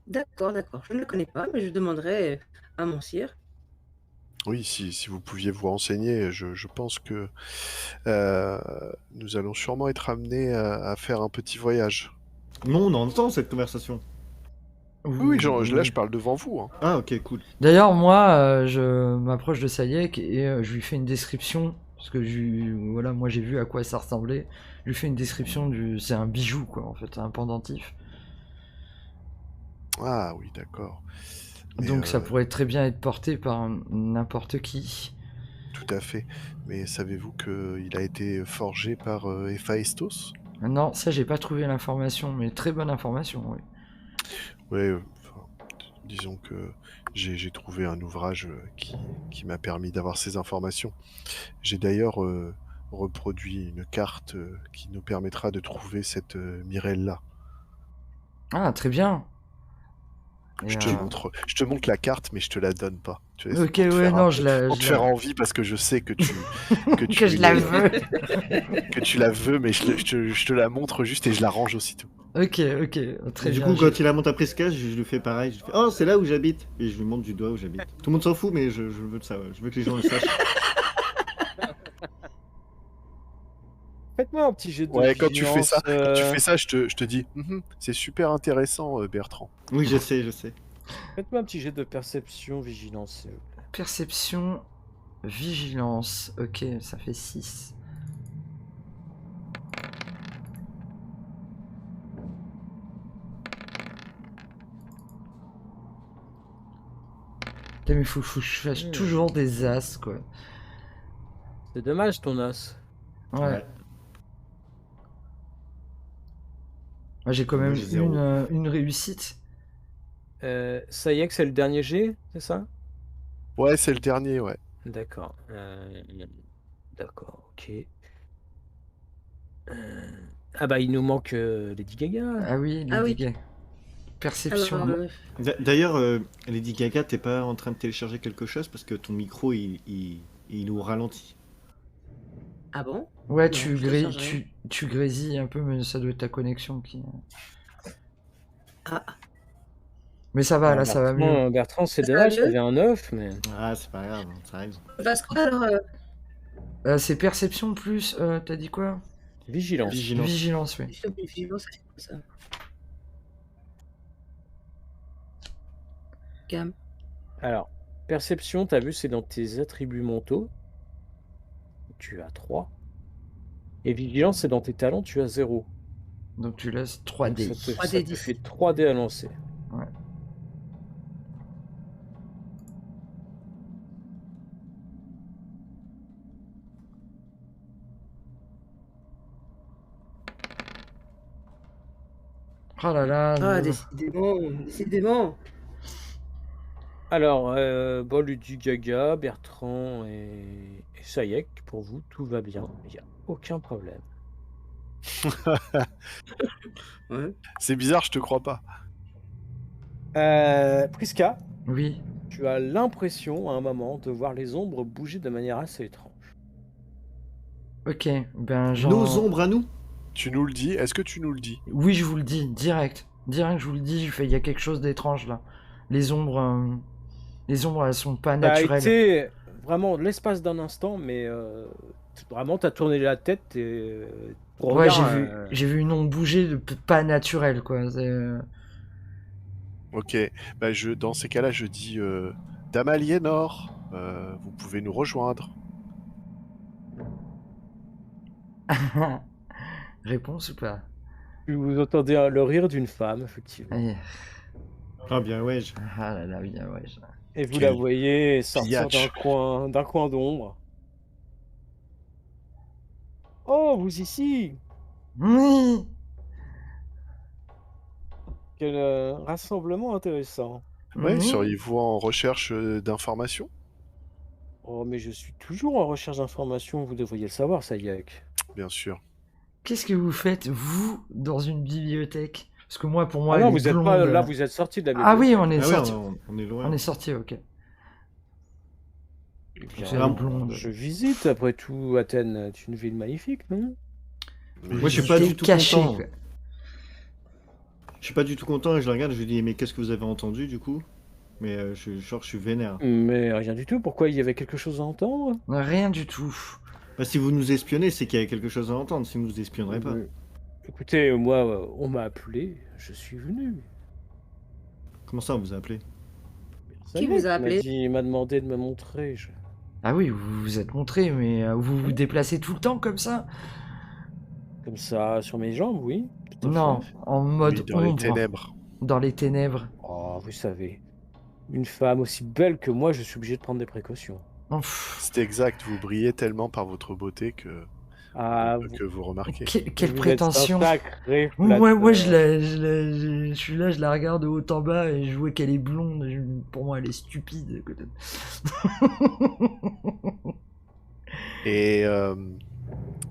D'accord, d'accord. Je ne le connais pas, mais je demanderai à mon sire. Oui, si vous pouviez vous renseigner, je pense que nous allons sûrement être amenés à faire un petit voyage. Non, on entend cette conversation. Oui, là je parle devant vous. Hein. Ah ok, cool. D'ailleurs, moi, je m'approche de Sayek et je lui fais une description. Parce que voilà, moi j'ai vu à quoi ça ressemblait. Je lui fais une description c'est un bijou, quoi, en fait, un pendentif. Ah oui, d'accord. Mais, Donc ça pourrait très bien être porté par n'importe qui. tout à fait. Mais savez-vous qu'il a été forgé par Héphaïstos? Non, ça j'ai pas trouvé l'information, mais très bonne information, oui. Ouais, enfin, disons que j'ai trouvé un ouvrage qui m'a permis d'avoir ces informations. J'ai d'ailleurs reproduit une carte qui nous permettra de trouver cette Mirella. Ah, très bien. Et, Je te montre la carte, mais je te la donne pas. Tu vois, c'est Ok, pour te ouais, faire non, je pour te faire envie parce que je sais que tu que je la veux. que tu la veux, mais je te la montre juste et je la range aussitôt. Ok, ok, très Et du bien. coup, quand il a mon appriscage, je lui fais pareil. Je lui fais oh, c'est là où j'habite. Et je lui montre du doigt où j'habite. Tout le monde s'en fout, mais je veux de ça. Ouais. Je veux que les gens le sachent. Faites-moi un petit jet de Ouais, quand tu fais ça, vigilance, je te dis, c'est super intéressant, Bertrand. Oui, je sais, je sais. Faites-moi un petit jet de perception, vigilance, s'il vous plaît. Perception, vigilance. Ok, ça fait 6. Putain, mais faut que je fasse toujours des as, quoi. C'est dommage ton as. Ouais. Moi, j'ai quand Moi, même j'ai 0. une réussite. Ça y est que c'est le dernier G, c'est ça? Ouais, c'est le dernier, ouais. D'accord. D'accord, ok. Ah bah il nous manque Lady Gaga. Ah oui, Ah Lady oui. Gaga. Perception. Alors, D'ailleurs, Lady Gaga, t'es pas en train de télécharger quelque chose parce que ton micro il nous ralentit. ah bon? Ouais, Non, je télécharge rien. tu grésilles un peu, mais ça doit être ta connexion qui. Ah, Mais ça va, là, ça va mieux. Bertrand, c'est Ça va dommage, mieux t'avais un 9, mais. Ah, c'est pas grave, ça arrive. parce que alors, C'est perception plus. T'as dit quoi? Vigilance. Vigilance. Vigilance, oui. vigilance, ça fait quoi ça? Cam. Alors, perception, t'as vu, c'est dans tes attributs mentaux. Tu as 3. Et vigilance, c'est dans tes talents, tu as 0. Donc tu laisses Donc 3D. ça te 3D10. fait 3D à lancer. Ouais. Oh là là. Ah, décidément, décidément. Alors, Lady Gaga, Bertrand et Sayek, pour vous, tout va bien. Il n'y a aucun problème. Ouais. C'est bizarre, je te crois pas. Priska, Oui. tu as l'impression à un moment de voir les ombres bouger de manière assez étrange. Ok, ben genre. Nos ombres à nous. Tu nous le dis, est-ce que tu nous le dis? Oui, je vous le dis, direct. Direct, je vous le dis, il y a quelque chose d'étrange là. Les ombres, elles sont pas Ça a naturelles. été vraiment l'espace d'un instant, mais vraiment, t'as tourné la tête et ton Ouais, regard, j'ai vu une ombre bouger de pas naturelle, quoi. Ok, bah dans ces cas-là, je dis Dame Aliénor, vous pouvez nous rejoindre. Réponse ou pas? vous entendez le rire d'une femme, effectivement. Aïe. Ah bien ouais. Ah là là, bien ouais. Et vous Quel la voyez sortir pillage. d'un coin d'ombre. Oh, vous ici! Oui. Quel rassemblement intéressant. Ouais, Oui. seriez-vous en recherche d'informations? Oh, mais je suis toujours en recherche d'informations, vous devriez le savoir, Sayek. Bien sûr. Qu'est-ce que vous faites, vous, dans une bibliothèque? Parce que moi, pour moi, Ah non, elle est vous êtes blonde. pas là, vous êtes sorti de la Ah oui, bibliothèque. on est Ah ouais, sorti. on est loin. On est sorti, ok. Eh bien, C'est la blonde. je visite, après tout, Athènes est une ville magnifique, non? Mais Moi, je suis pas J'étais du tout caché, content. quoi. Je suis pas du tout content et je la regarde et je lui dis mais qu'est-ce que vous avez entendu du coup? Mais je suis vénère. Mais rien du tout, pourquoi il y avait quelque chose à entendre? Rien du tout. Bah, si vous nous espionnez, c'est qu'il y a quelque chose à entendre, sinon vous espionnerez pas. Écoutez, moi, on m'a appelé, je suis venu. Comment ça on vous a appelé? Qui vous a appelé? Il m'a demandé de me montrer. Ah oui, vous vous êtes montré, mais vous vous déplacez tout le temps comme ça? Comme ça, sur mes jambes, oui. tout à Non, fait. en mode oui, dans les ombre, ténèbres. dans les ténèbres. Oh, vous savez, une femme aussi belle que moi, je suis obligé de prendre des précautions. Oh, pff, C'est exact, vous brillez tellement par votre beauté que, Ah, que vous remarquez. quelle vous prétention. êtes un sacré Moi, flatteur. je suis là, je la regarde de haut en bas et je vois qu'elle est blonde. Pour moi, elle est stupide. Et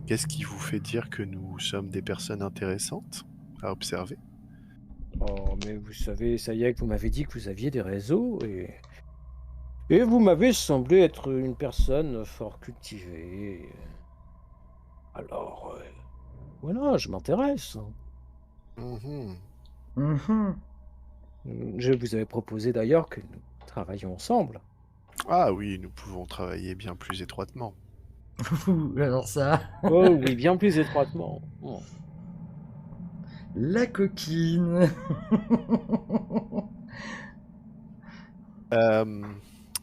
qu'est-ce qui vous fait dire que nous sommes des personnes intéressantes à observer? Oh, mais vous savez, ça y est, que vous m'avez dit que vous aviez des réseaux et vous m'avez semblé être une personne fort cultivée. Alors, voilà, je m'intéresse. Mhm. Mhm. Je vous avais proposé d'ailleurs que nous travaillions ensemble. Ah oui, nous pouvons travailler bien plus étroitement. Alors ça, Oh oui, bien plus étroitement. Oh. la coquine.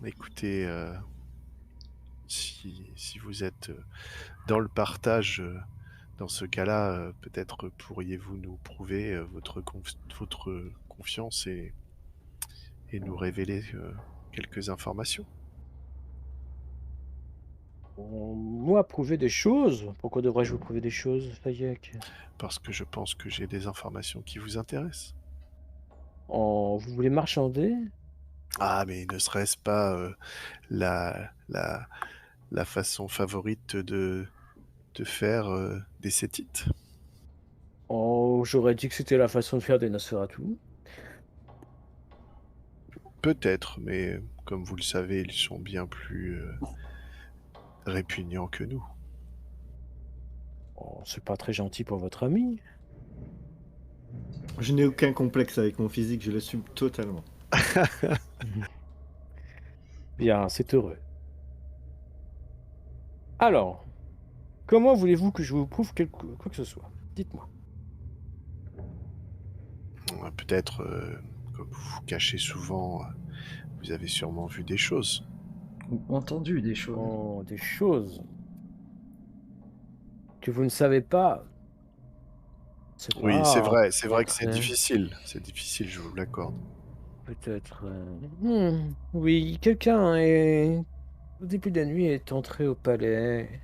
Écoutez, si vous êtes dans le partage, dans ce cas-là, peut-être pourriez-vous nous prouver votre confiance et nous révéler quelques informations. Moi, prouver des choses? Pourquoi devrais-je vous prouver des choses, Fayek? Parce que je pense que j'ai des informations qui vous intéressent. Vous voulez marchander? Ah, mais ne serait-ce pas la, la, la façon favorite de faire des sétites? J'aurais dit que c'était la façon de faire des Nosferatu. Peut-être, mais comme vous le savez, ils sont bien plus répugnants que nous. C'est pas très gentil pour votre ami. Je n'ai aucun complexe avec mon physique, je l'assume totalement. Bien, c'est heureux. Alors, comment voulez-vous que je vous prouve quoi que ce soit? Dites-moi. Peut-être, comme vous vous cachez souvent, vous avez sûrement vu des choses. Ou entendu des choses. Oh, des choses que vous ne savez pas. Oui, c'est vrai que c'est très- difficile. C'est difficile, je vous l'accorde. Peut-être. Oui, quelqu'un est au début de la nuit est entré au palais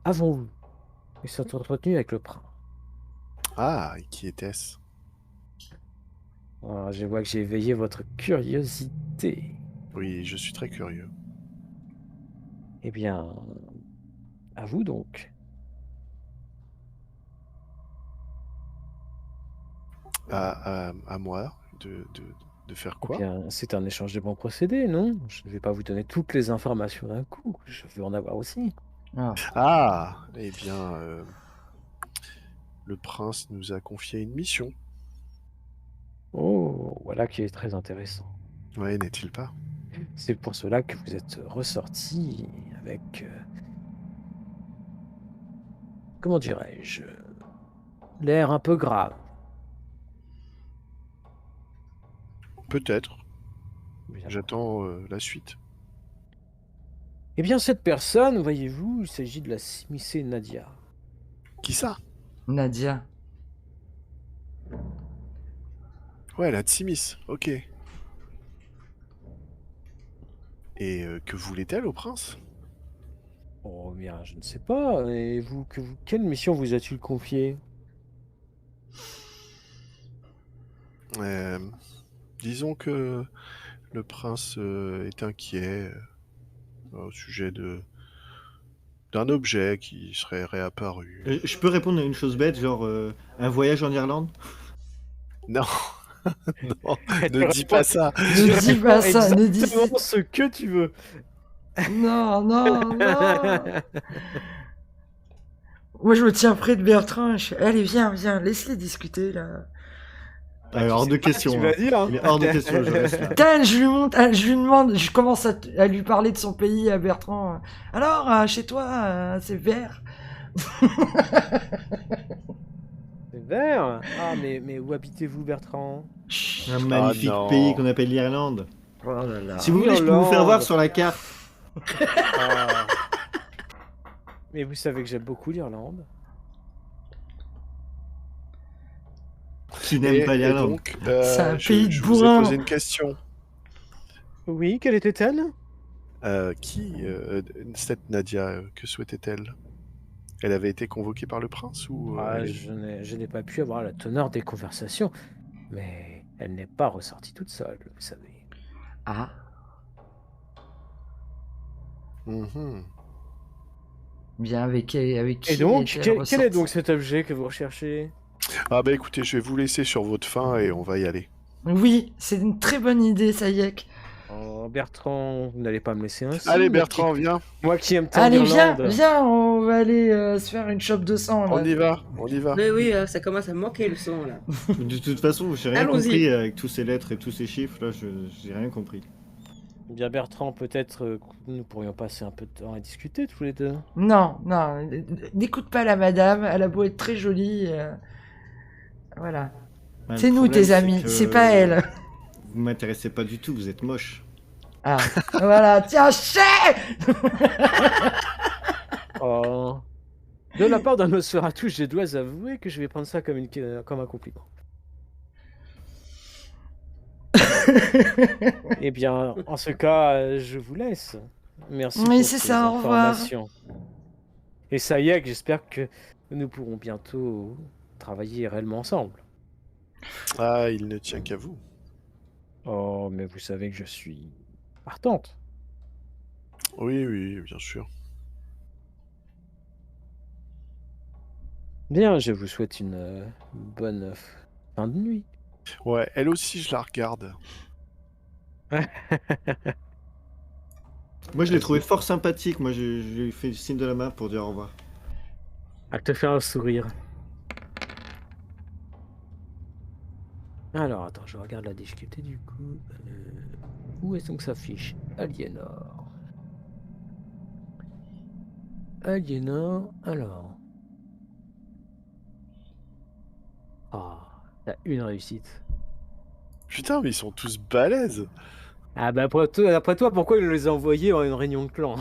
avant vous. Ils s'est entretenu avec le prince. Ah, et qui était-ce? Je vois que j'ai éveillé votre curiosité. Oui, je suis très curieux. Eh bien, à vous donc. À moi de faire Eh quoi? bien, c'est un échange de bons procédés, non? Je ne vais pas vous donner toutes les informations d'un coup. Je veux en avoir aussi. Ah, Ah, eh bien, le prince nous a confié une mission. Oh, voilà qui est très intéressant. Oui, n'est-il pas? C'est pour cela que vous êtes ressorti avec, comment dirais-je, l'air un peu grave. Peut-être. Bien. J'attends la suite. Eh bien, cette personne, voyez-vous, il s'agit de la Smissée Nadia. Qui ça? Nadia. Ouais, la Tsimis, ok. Et que voulait-elle au prince? Oh, bien, je ne sais pas. Et vous, quelle mission vous a-t-il confiée? Disons que le prince est inquiet au sujet d'un objet qui serait réapparu. Je peux répondre à une chose bête, genre un voyage en Irlande? Non, non, ne dis pas ça. Ne dis pas ça, ne dis Exactement ce que tu veux. Non, non, non. Moi, je me tiens près de Bertrand. Allez, viens, viens, laisse-les discuter là. Hors de question. Tu vas dire, hein. Il est hors de question, je reste là. Putain, je lui monte, je lui demande, je commence à lui parler de son pays à Bertrand. Alors, chez toi, c'est vert. C'est vert. Ah, mais où habitez-vous, Bertrand? Un magnifique non. pays qu'on appelle l'Irlande. Oh là là. Si vous voulez, je peux vous faire Irlande. voir sur la carte. Ah. Mais vous savez que j'aime beaucoup l'Irlande. Qui n'aime pas Et l'Irlande? donc, C'est un pays de je vous ai bourrins. posé une question. Oui, quelle était-elle? Cette Nadia, que souhaitait-elle? Elle avait été convoquée par le prince ou Je n'ai pas pu avoir la teneur des conversations, mais elle n'est pas ressortie toute seule, vous savez. Ah. Mhm. Bien, avec qui Et donc, est-elle quel est ressortie donc cet objet que vous recherchez? Ah bah écoutez, je vais vous laisser sur votre faim et on va y aller. Oui, c'est une très bonne idée, ça y est. Oh, Bertrand, vous n'allez pas me laisser ainsi. Allez moi Bertrand, viens, Moi qui aime tant Allez, viens, l'Irlande. viens, on va aller se faire une chope de sang là. on y va, on y va. Mais oui, ça commence à me manquer le son là. De toute façon, j'ai rien Allons-y. compris avec tous ces lettres et tous ces chiffres. Là, j'ai rien compris. Eh bien, Bertrand, peut-être que nous pourrions passer un peu de temps à discuter tous les deux. Non, non, n'écoute pas la madame, elle a beau être très jolie. Voilà. Ouais, C'est le nous problème, tes amis, que c'est pas elle. Vous m'intéressez pas du tout, vous êtes moche. Ah, voilà, tiens, chais. Oh. De la part d'un Nosferatu, je dois avouer que je vais prendre ça comme un compliment. Eh bien, en ce cas, je vous laisse. Merci Oui, pour c'est ces ça, au revoir. informations. Et ça y est, j'espère que nous pourrons bientôt travailler réellement ensemble. Ah, il ne tient qu'à vous. Oh, mais vous savez que je suis partante. Oui, oui, bien sûr. Bien, je vous souhaite une bonne fin de nuit. Ouais, elle aussi, je la regarde. Moi, je l'ai trouvé Vas-y. fort sympathique. Moi, je lui ai fait le signe de la main pour dire au revoir. Elle te fait un sourire. Alors, attends, je regarde la difficulté du coup. Où est-ce que ça s'affiche? Aliénor. Aliénor, alors. Ah, t'as une réussite. Putain, mais ils sont tous balèzes. Ah bah après toi, pourquoi il les a envoyés en une réunion de clan?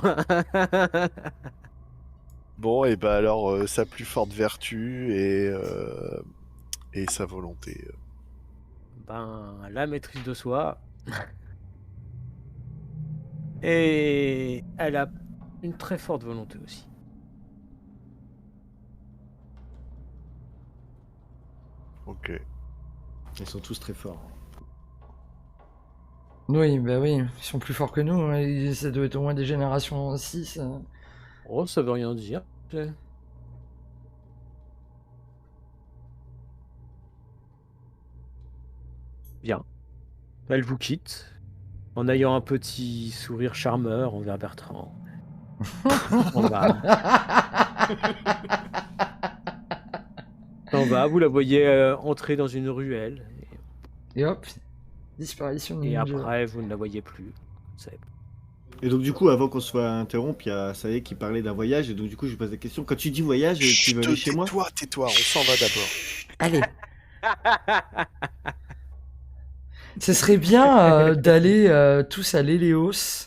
Bon, et bah alors, sa plus forte vertu et sa volonté. Ben, la maîtrise de soi. Et elle a une très forte volonté aussi. Ok. Ils sont tous très forts. Oui, bah oui, ils sont plus forts que nous. Hein. Ça doit être au moins des générations 6. Oh, ça veut rien dire. Bien. Elle vous quitte en ayant un petit sourire charmeur envers Bertrand. On va. On va, vous la voyez entrer dans une ruelle. Et hop, disparition Et ninja. après, vous ne la voyez plus. C'est- Et donc, du coup, avant qu'on se soit interrompu, il y a Saïd qui parlait d'un voyage. Et donc, du coup, je lui pose la question. Quand tu dis voyage, tu veux aller chez moi? Tais-toi, tais-toi, on s'en va d'abord. Allez. Ce serait bien d'aller tous à l'Héléos.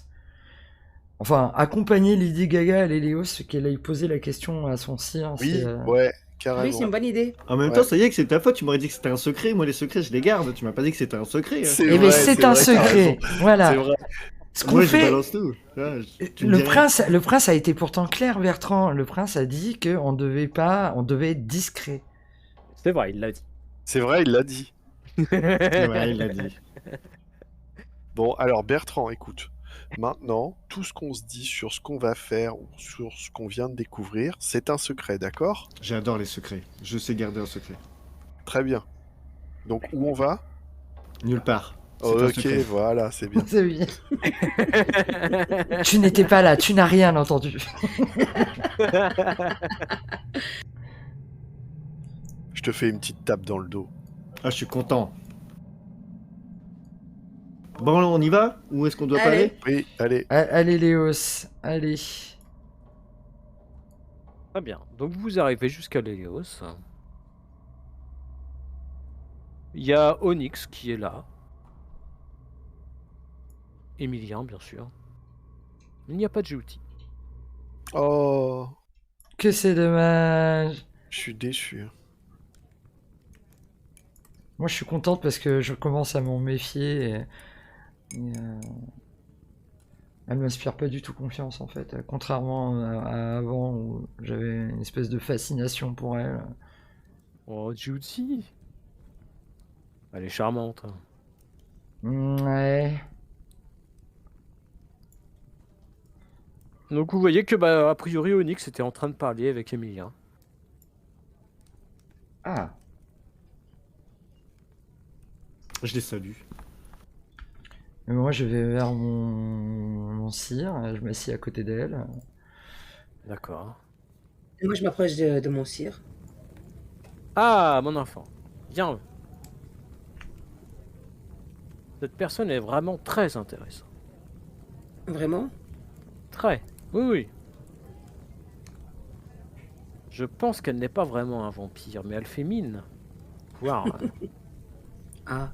Enfin, accompagner Lady Gaga à l'Héléos, qu'elle aille poser la question à son sire. Oui, ouais, carrément. Oui, c'est une bonne idée. En même Ouais. temps, ça y est que c'est ta faute. Tu m'aurais dit que c'était un secret. Moi, les secrets, je les garde. Tu m'as pas dit que c'était un secret. Hein. C'est Eh vrai, bien, c'est un vrai, t'as secret. raison. Voilà. C'est vrai. Ce qu'on Moi, je fait. balance tout. Ah, tu me dis rien. Le prince a été pourtant clair, Bertrand. Le prince a dit qu'on devait être discret. C'est vrai, il l'a dit. C'est vrai, il l'a dit. Ouais, il l'a dit. Bon, alors Bertrand, écoute. Maintenant, tout ce qu'on se dit sur ce qu'on va faire ou sur ce qu'on vient de découvrir, c'est un secret, d'accord? J'adore les secrets. Je sais garder un secret. Très bien. Donc, où on va? Nulle part. C'est un Ok, secret. voilà, c'est bien. C'est bien. Tu n'étais pas là, tu n'as rien entendu. Je te fais une petite tape dans le dos. Ah, je suis content. Bon, on y va? Où est-ce qu'on doit pas Allez. aller? Oui, allez. Allez, Léos, allez. Très bien. Donc vous arrivez jusqu'à l'Hélios. Il y a Onyx qui est là. Emilien, bien sûr. Il n'y a pas de Jouti. Oh, Que c'est dommage. je suis déçu. Moi, je suis contente parce que je commence à m'en méfier. Elle m'inspire pas du tout confiance en fait. Contrairement à avant où j'avais une espèce de fascination pour elle. Oh, Jouti. Elle est charmante. Ouais. Donc vous voyez que, bah, a priori, Onyx était en train de parler avec Emilien. Ah. Je les salue. Et moi, je vais vers mon sire. Je m'assieds à côté d'elle. D'accord. Et moi, je m'approche de mon sire. Ah, mon enfant. Viens. Cette personne est vraiment très intéressante. Vraiment? Très. Oui, oui. Je pense qu'elle n'est pas vraiment un vampire, mais elle fait mine. Voir. Ah.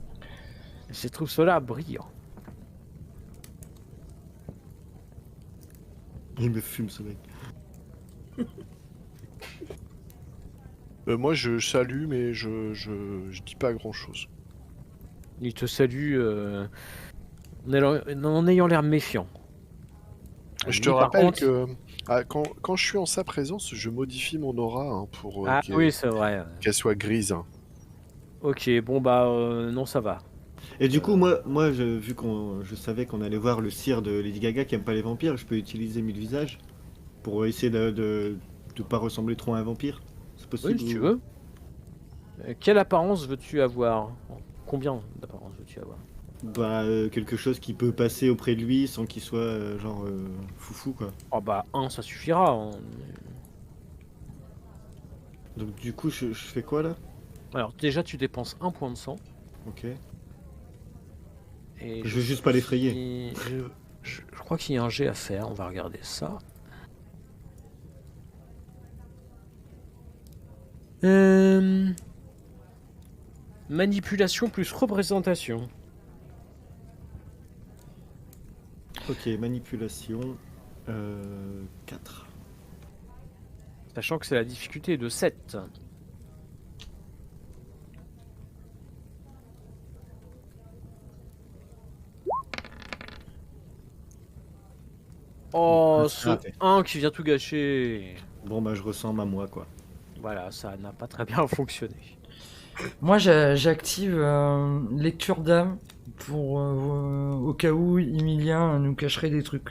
Je trouve cela brillant. Il me fume, ce mec. Moi, je salue, mais je dis pas grand-chose. Il te salue en ayant l'air méfiant. Je Lui, te par rappelle contre- que quand je suis en sa présence, je modifie mon aura hein, pour Ah oui, c'est vrai. qu'elle soit grise. Hein. Ok, bon bah non, ça va. Et du coup, vu je savais qu'on allait voir le cire de Lady Gaga qui aime pas les vampires, je peux utiliser 1000 visages pour essayer de pas ressembler trop à un vampire. C'est possible Oui, si tu ou- veux. Quelle apparence veux-tu avoir? Combien d'apparence veux-tu avoir? Bah, quelque chose qui peut passer auprès de lui sans qu'il soit foufou quoi. Oh bah 1, ça suffira. Hein. Donc du coup, je fais quoi là? Alors déjà, tu dépenses 1 point de sang. Ok. Et Je veux juste pas l'effrayer. Je crois qu'il y a un jet à faire, on va regarder ça. Manipulation plus représentation. Ok, manipulation 4. Sachant que c'est la difficulté de 7. Oh, Ah, ce c'est raté. 1 qui vient tout gâcher. Bon bah je ressemble à moi quoi. Voilà, ça n'a pas très bien fonctionné. Moi, j'active lecture d'âme pour au cas où Emilien nous cacherait des trucs.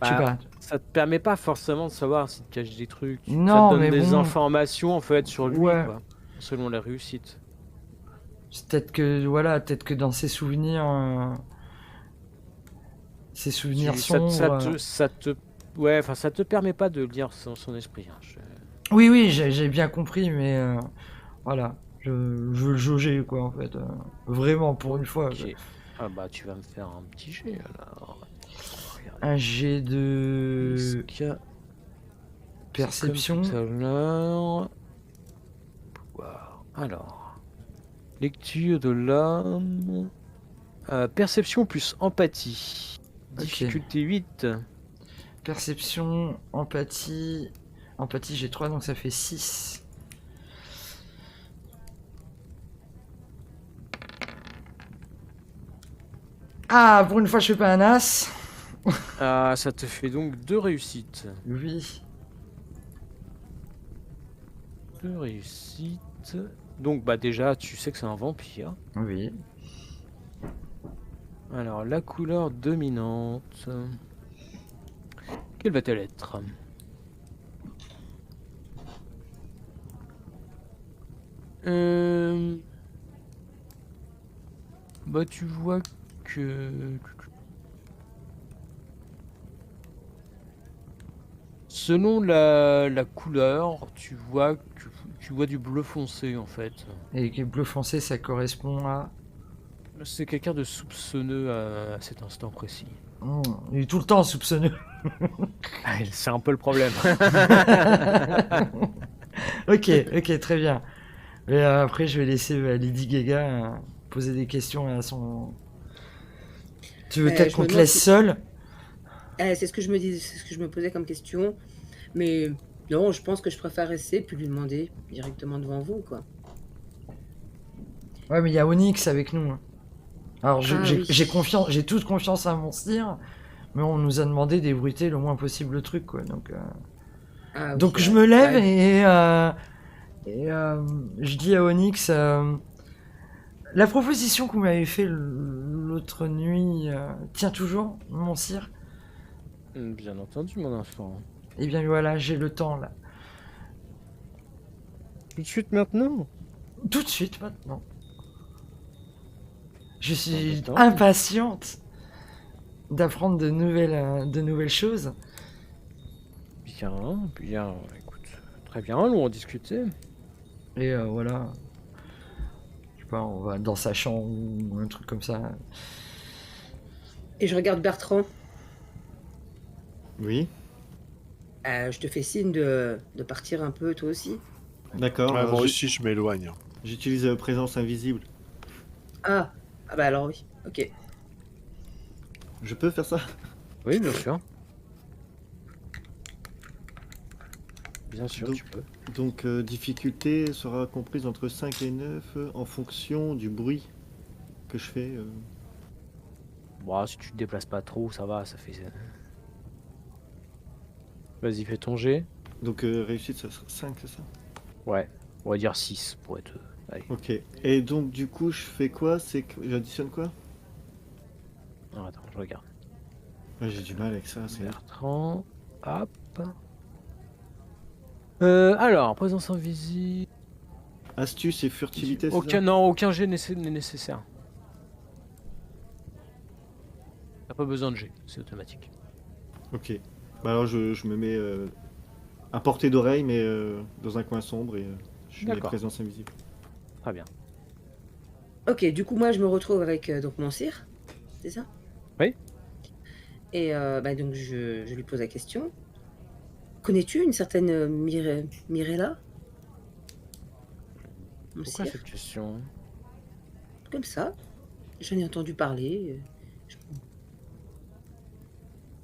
Je sais Bah, pas. ça te permet pas forcément de savoir s'il te cache des trucs. Non, ça te donne mais des bon. informations en fait sur lui, Ouais. quoi, selon la réussite. C'est peut-être que voilà, peut-être que dans ses souvenirs sombres. Ouais, enfin, ça te permet pas de lire son esprit. Hein. Oui, j'ai bien compris, mais voilà, je veux le jauger quoi en fait, vraiment pour une fois. Ok. Ah bah, tu vas me faire un petit jet alors. Regarde. Un jet de Est-ce qu'il y a- perception. Comme tout à l'heure. Pouvoir. Alors. Lecture de l'âme. Perception plus empathie. Ok. Difficulté 8. Perception, empathie. Empathie, j'ai 3, donc ça fait 6. Ah, pour une fois, je fais pas un as. Ah, ça te fait donc 2 réussites. Oui. 2 réussites. Donc, bah, déjà, tu sais que c'est un vampire. Oui. Alors, la couleur dominante. Quelle va-t-elle être? Bah, tu vois que... Selon la couleur, tu vois du bleu foncé, en fait. Et que bleu foncé, ça correspond à... C'est quelqu'un de soupçonneux à cet instant précis. Il est tout le temps soupçonneux. C'est un peu le problème. Ok, très bien. Mais après, je vais laisser Lady Gaga poser des questions à son... Tu veux peut-être je qu'on me te demande laisse si- seul? C'est ce que je me dis, c'est ce que je me posais comme question. Mais non, je pense que je préfère rester puis lui demander directement devant vous, quoi. Ouais, mais il y a Onyx avec nous. Alors, Ah oui. j'ai toute confiance à mon sire, mais on nous a demandé d'ébruiter le moins possible le truc, quoi. Donc, Ah oui, donc c'est je vrai. me lève Ouais. et je dis à Onyx, la proposition que vous m'avez fait l'autre nuit tient toujours, mon sire? Bien entendu, mon enfant. Eh bien voilà, j'ai le temps là. Tout de suite maintenant? Tout de suite maintenant. Je suis Embêtant. impatiente d'apprendre de nouvelles choses. Bien, écoute. Très bien, allons en discuter. Et voilà. Je sais pas, on va dans sa chambre ou un truc comme ça. Et je regarde Bertrand. Oui. Je te fais signe de partir un peu, toi aussi. D'accord. Ouais, alors moi aussi, je m'éloigne. J'utilise présence invisible. Ah bah alors oui, ok. Je peux faire ça? Oui, bien sûr. Bien sûr, Donc, tu peux. donc, difficulté sera comprise entre 5 et 9 en fonction du bruit que je fais. Bon, si tu te déplaces pas trop, ça va, ça fait. Vas-y, fais ton jet. Donc, réussite, ça sera 5, c'est ça? Ouais, on va dire 6 pour être. Allez. Ok. Et donc, du coup, je fais quoi? C'est que j'additionne quoi? Non, attends, je regarde. Ouais, j'ai du mal avec ça. Bertrand. Hop. Alors, présence invisible. Astuce et furtivité, c'est ça? Non, aucun jet n'est nécessaire. T'as pas besoin de jet, c'est automatique. Ok. Bah alors, je me mets à portée d'oreille, mais dans un coin sombre et je mets D'accord. présence invisible. Très bien. Ok, du coup, moi, je me retrouve avec donc mon sire, c'est ça? Oui. Et bah, donc, je lui pose la question. Connais-tu une certaine Mirella? Mon Pourquoi sire? cette question? Comme ça. J'en ai entendu parler.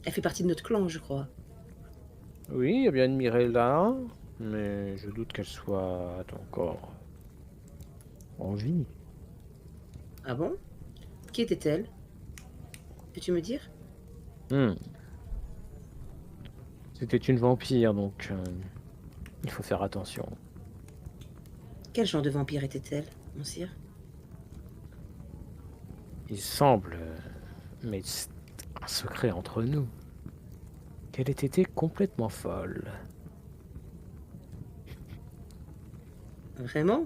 Elle fait partie de notre clan, je crois. Oui, il y a bien une Mirella, mais je doute qu'elle soit encore en vie. Ah bon? Qui était-elle? Peux-tu me dire? C'était une vampire, donc il faut faire attention. Quel genre de vampire était-elle, mon sire? Il semble, mais c'est un secret entre nous, qu'elle ait été complètement folle. Vraiment?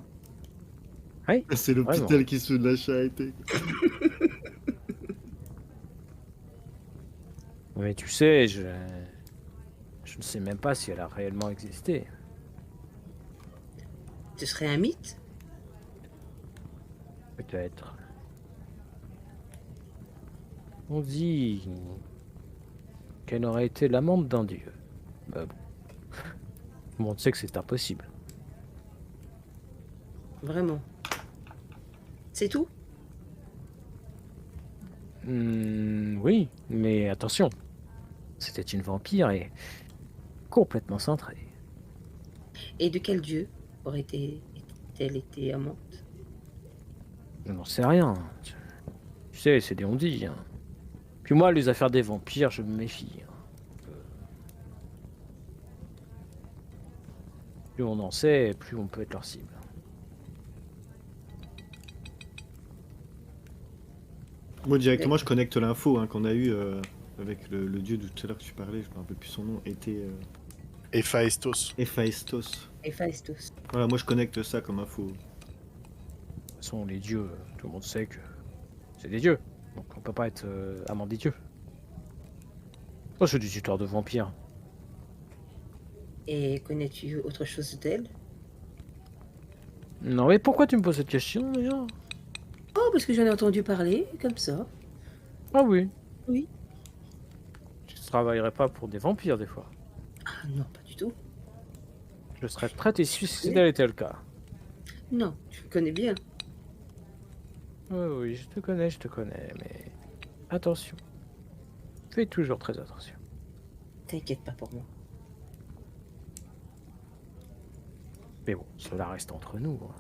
Oui, C'est vraiment. l'hôpital qui se lâche à arrêter. Mais tu sais, je ne sais même pas si elle a réellement existé. Ce serait un mythe? Peut-être. On dit qu'elle aurait été l'amante d'un dieu. Bah bon. Tout le monde sait que c'est impossible. Vraiment? C'est tout? Oui, mais attention. C'était une vampire et complètement cintrée. Et de quel dieu aurait-elle été amante? Je n'en sais rien. Tu sais, c'est des on-dit. Hein. Puis moi, les affaires des vampires, je me méfie. Hein. Plus on en sait, plus on peut être leur cible. Moi, directement, je connecte l'info qu'on a eu avec le dieu de tout à l'heure que tu parlais, je me rappelle plus son nom, était Héphaïstos. Héphaïstos. Héphaïstos. Voilà, moi je connecte ça comme info. De toute façon, les dieux, tout le monde sait que c'est des dieux. Donc on peut pas être amant des dieux. Oh, c'est des histoires de vampires. Et connais-tu autre chose d'elle? Non, mais pourquoi tu me poses cette question, d'ailleurs? Oh, parce que j'en ai entendu parler, comme ça. Ah oui. Oui. Tu ne travaillerais pas pour des vampires, des fois. Ah non, pas du tout. Je serais prête et si tel était le cas. Non, tu me connais bien. Oui, je te connais, mais attention. Fais toujours très attention. T'inquiète pas pour moi. Mais bon, cela reste entre nous. Hein.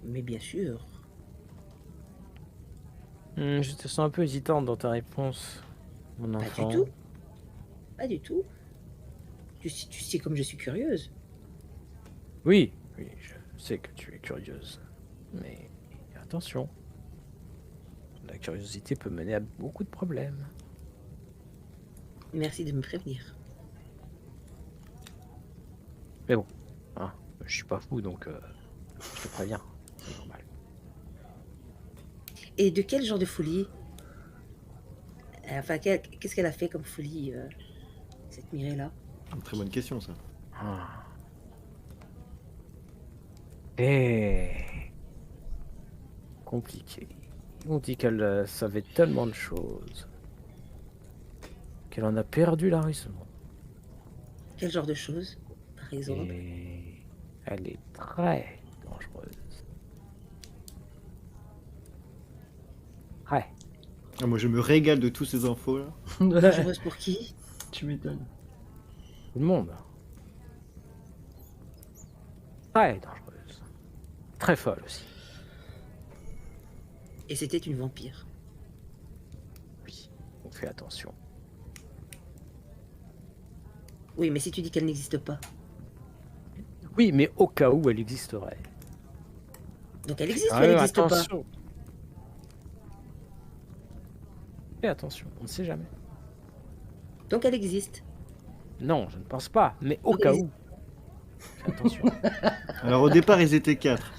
Mais bien sûr. Je te sens un peu hésitante dans ta réponse, mon enfant. Pas du tout. Pas du tout. Tu sais comme je suis curieuse. Oui, je sais que tu es curieuse. Mais attention. La curiosité peut mener à beaucoup de problèmes. Merci de me prévenir. Mais bon, hein, je suis pas fou, donc je te préviens. C'est normal. Et de quel genre de folie? Enfin, qu'est-ce qu'elle a fait comme folie, cette Mirella? Une très bonne question ça. Ah. Et compliqué. On dit qu'elle savait tellement de choses qu'elle en a perdu la raison. Quel genre de choses, par exemple? Et elle est très dangereuse. Ouais. Ah, moi je me régale de tous ces infos là. Dangereuse pour qui? Tu m'étonnes. Tout le monde. Très dangereuse. Très folle aussi. Et c'était une vampire. Oui, on fait attention. Oui, mais si tu dis qu'elle n'existe pas. Oui, mais au cas où elle existerait. Donc elle existe ou elle n'existe pas? Attention. Fais attention, on ne sait jamais. Donc elle existe. Non, je ne pense pas, mais au Donc, cas elle où. Fais attention. Alors au départ, ils étaient 4.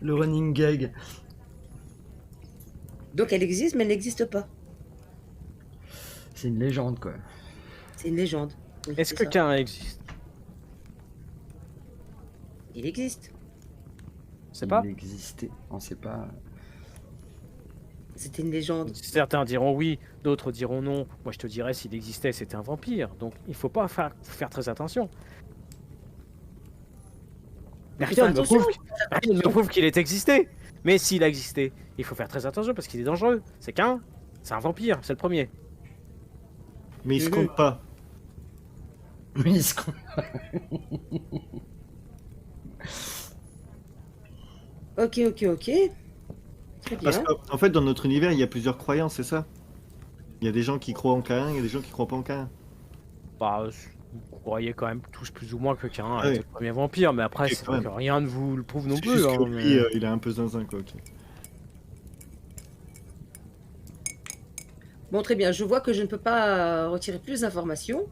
Le running gag. Donc elle existe, mais elle n'existe pas. C'est une légende, quoi. C'est une légende. Oui, Est-ce c'est que ça. Cain existe? Il existe. C'est pas. Il existait. On sait pas. C'était une légende. Certains diront oui, d'autres diront non. Moi, je te dirais, s'il existait, c'était un vampire. Donc, il faut pas faire très attention. Mais Faut faire rien ne me attention. prouve qu'il ait existé. Mais s'il a existé, il faut faire très attention parce qu'il est dangereux. C'est qu'un, c'est un vampire, c'est le premier. Mais ils se comptent pas. Oui, il se compte. Ok. Très bien. Parce qu'en fait, dans notre univers, il y a plusieurs croyances, c'est ça? Il y a des gens qui croient en Cain, il y a des gens qui croient pas en Cain. Bah, vous croyez quand même tous plus ou moins que Cain Ouais. était le premier vampire, mais après, Ok, c'est quand vrai même. que rien ne vous le prouve non C'est plus. juste hein, que mais- lui, il est un peu zinzin, quoi. Ok. Bon, très bien. Je vois que je ne peux pas retirer plus d'informations.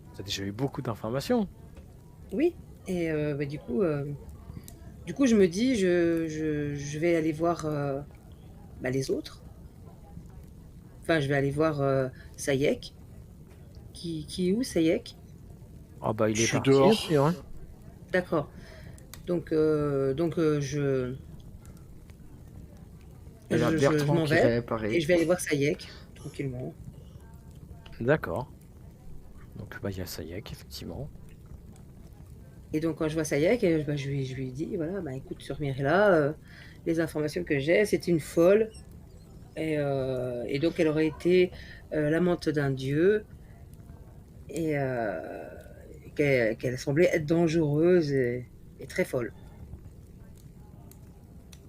Vous avez déjà eu beaucoup d'informations. Oui. Et bah, du coup, je me dis, je vais aller voir bah, les autres. Enfin, je vais aller voir Sayek. Qui est où, Sayek? Ah bah, il Je est suis parti. dehors. aussi, hein. D'accord. Donc, je Il y a je Bertrand m'en qui vais réapparaît. et je vais aller voir Sayek tranquillement. D'accord. Donc, bah, il y a Sayek, effectivement. Et donc, quand je vois Sayek, bah, je lui dis, voilà, bah, écoute, sur Mirella, les informations que j'ai, c'est une folle. Et donc, elle aurait été l'amante d'un dieu. Et qu'elle semblait être dangereuse et très folle.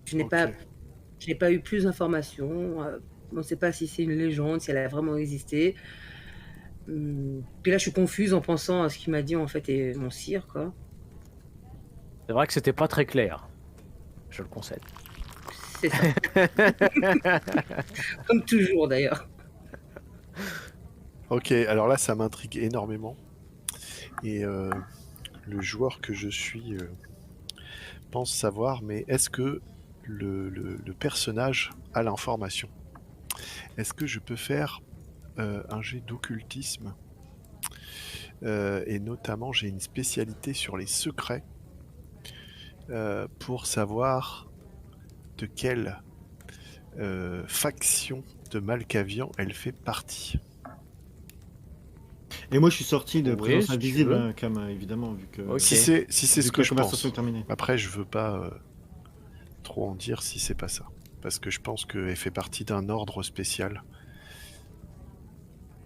Je n'ai Ok. pas eu plus d'informations. On ne sait pas si c'est une légende, si elle a vraiment existé. Puis là, je suis confuse en pensant à ce qu'il m'a dit, en fait, et mon sire, quoi. C'est vrai que c'était pas très clair. Je le concède. C'est ça. Comme toujours, d'ailleurs. Ok, alors là, ça m'intrigue énormément. Et le joueur que je suis pense savoir, mais est-ce que le personnage a l'information? Est-ce que je peux faire un jet d'occultisme? Et notamment, j'ai une spécialité sur les secrets pour savoir de quelle faction de Malkavian elle fait partie. Et moi, je suis sorti de Oui, présence si tu invisible, veux. hein, Cam, évidemment, vu que, Ok. Si c'est vu ce que que la je conversation pense. est terminée. Après, je veux pas trop en dire si c'est pas ça. Parce que je pense qu'elle fait partie d'un ordre spécial.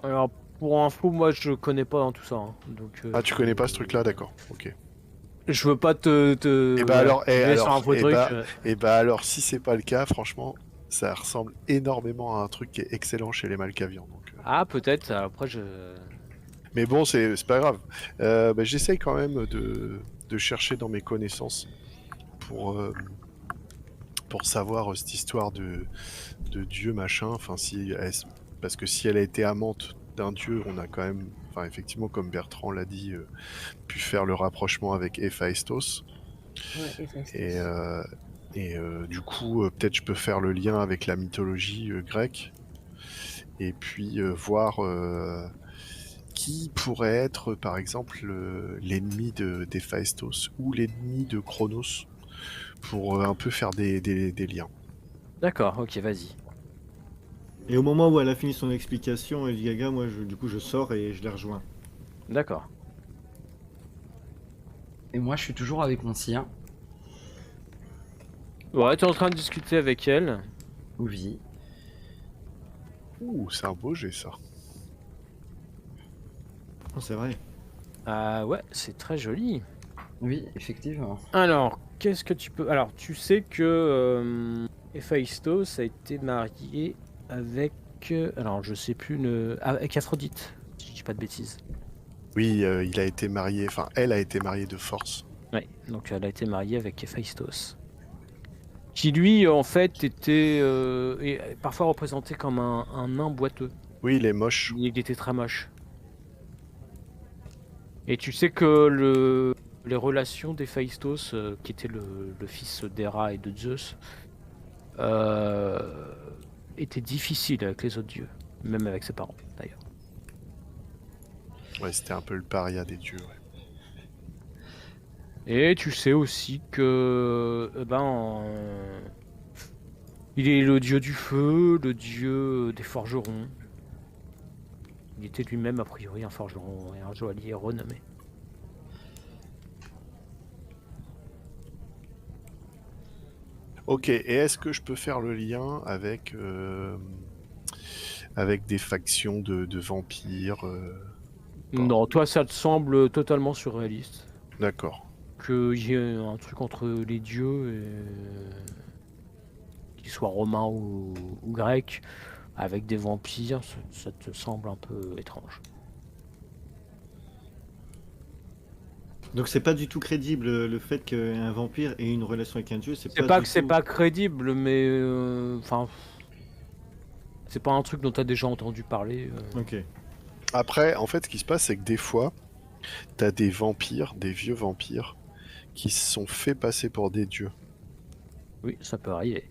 Alors, pour info, moi, je connais pas dans tout ça. Hein. Donc, Ah, tu connais pas ce truc-là, d'accord. Ok. Je veux pas te Et bah alors, mettre sur un faux truc. et bah alors, si c'est pas le cas, franchement, ça ressemble énormément à un truc qui est excellent chez les Malkavians. Donc, Ah, peut-être. Après, je. mais bon, c'est pas grave. Bah, j'essaye quand même de chercher dans mes connaissances pour savoir cette histoire de dieu machin. Enfin, parce que si elle a été amante d'un dieu, on a quand même, enfin effectivement, comme Bertrand l'a dit, pu faire le rapprochement avec Héphaïstos. Ouais, Et du coup, peut-être je peux faire le lien avec la mythologie grecque. Et puis voir qui pourrait être, par exemple, l'ennemi d'Héphaïstos ou l'ennemi de Chronos, pour un peu faire des liens. D'accord, ok, vas-y. Et au moment où elle a fini son explication, Lady Gaga, moi, du coup, je sors et je les rejoins. D'accord. Et moi, je suis toujours avec mon sire. Ouais, t'es en train de discuter avec elle. Oui. Ouh, c'est un beau jet, ça. Oh, c'est vrai. Ah ouais, c'est très joli. Oui, effectivement. Alors, qu'est-ce que tu peux... Alors, tu sais que Héphaïstos a été marié avec... alors, je sais plus le... avec Aphrodite, si je dis pas de bêtises. Oui, il a été marié, enfin, elle a été mariée de force. Ouais, donc elle a été mariée avec Héphaïstos. Qui lui, en fait, était est parfois représenté comme un nain boiteux. Oui, il est moche. Il était très moche. Et tu sais que les relations d'Héphaïstos, qui était le fils d'Héra et de Zeus, étaient difficiles avec les autres dieux, même avec ses parents d'ailleurs. Ouais, c'était un peu le paria des dieux, ouais. Et tu sais aussi que il est le dieu du feu, le dieu des forgerons. Il était lui-même a priori un forgeron et un joaillier renommé. Ok, et est-ce que je peux faire le lien avec, avec des factions de vampires Bon. Non, toi ça te semble totalement surréaliste. D'accord. Qu'il y ait un truc entre les dieux, qu'ils soient romains ou grecs, avec des vampires, ça te semble un peu étrange. Donc c'est pas du tout crédible le fait qu'un vampire ait une relation avec un dieu. C'est C'est pas du que c'est tout- pas crédible, mais enfin, c'est pas un truc dont t'as déjà entendu parler. Ok. Après, en fait, ce qui se passe, c'est que des fois, t'as des vampires, des vieux vampires, qui se sont fait passer pour des dieux. Oui, ça peut arriver.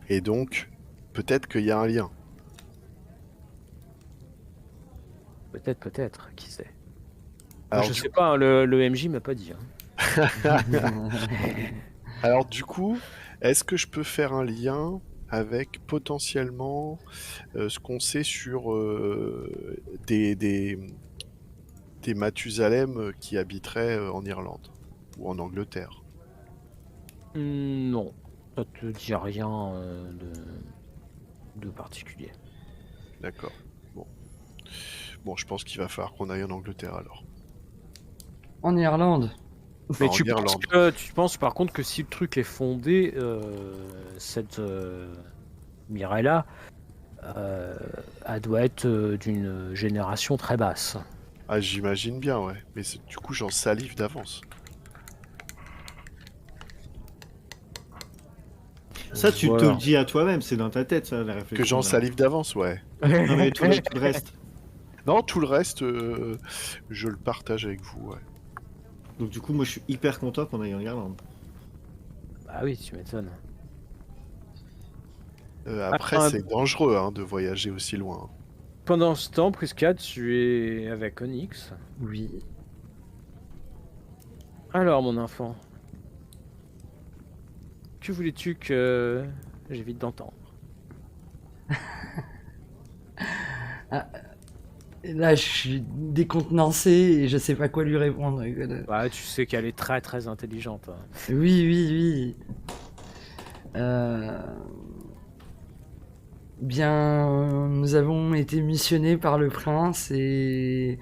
Et donc, peut-être qu'il y a un lien. Peut-être, qui sait. Alors, Je du sais pas, hein, le MJ m'a pas dit. Hein. Alors du coup, est-ce que je peux faire un lien avec potentiellement ce qu'on sait sur des Mathusalem qui habiteraient en Irlande ou en Angleterre? Non, ça te dit rien de particulier. D'accord. Bon. Bon, je pense qu'il va falloir qu'on aille en Angleterre alors. En Irlande. Enfin, Mais en tu Irlande. penses par contre que si le truc est fondé, cette Mirella, elle doit être d'une génération très basse. Ah, j'imagine bien, ouais. Mais du coup, j'en salive d'avance. Ça, tu te Voilà. le dis à toi-même, c'est dans ta tête, ça, la réflexion. Que j'en là. salive d'avance, ouais. Non, mais tout le reste. Non, tout le reste, je le partage avec vous, ouais. Donc, du coup, moi, je suis hyper content qu'on aille en Irlande. Bah oui, tu m'étonnes. Après, Ah, c'est dangereux hein, de voyager aussi loin. Pendant ce temps, Prisca, tu es avec Onyx. Oui. Alors, mon enfant, que voulais-tu que j'évite d'entendre? Là, je suis décontenancé et je sais pas quoi lui répondre. Bah, tu sais qu'elle est très très intelligente. Hein. Oui, oui, oui. Bien, nous avons été missionnés par le prince et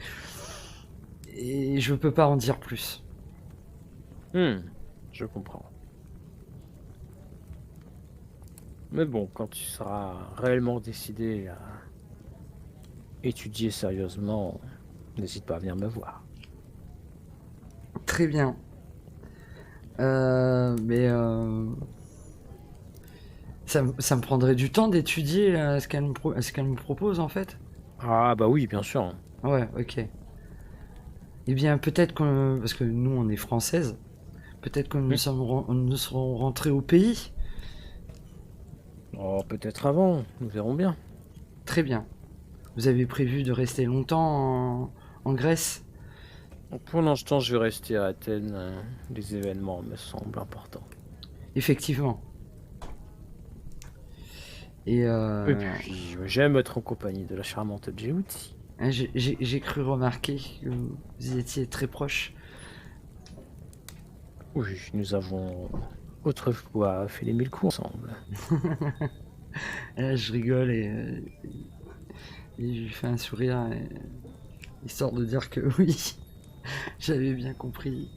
je peux pas en dire plus. Je comprends. Mais bon, quand tu seras réellement décidé à étudier sérieusement, n'hésite pas à venir me voir. Très bien. Mais ça me prendrait du temps d'étudier ce qu'elle me propose en fait. Ah bah oui, bien sûr. Ouais, ok. Eh bien, peut-être qu'on... Parce que nous, on est françaises. Peut-être que nous serons rentrés au pays. Oh, peut-être avant, nous verrons bien. Très bien. Vous avez prévu de rester longtemps en Grèce? Pour l'instant, je vais rester à Athènes. Les événements me semblent importants. Effectivement. Et puis, j'aime être en compagnie de la charmante Djeuti. j'ai cru remarquer que vous étiez très proches. Oui, nous avons autrefois fait les 1000 coups ensemble. Et là, je rigole et je lui fais un sourire, histoire de dire que oui, j'avais bien compris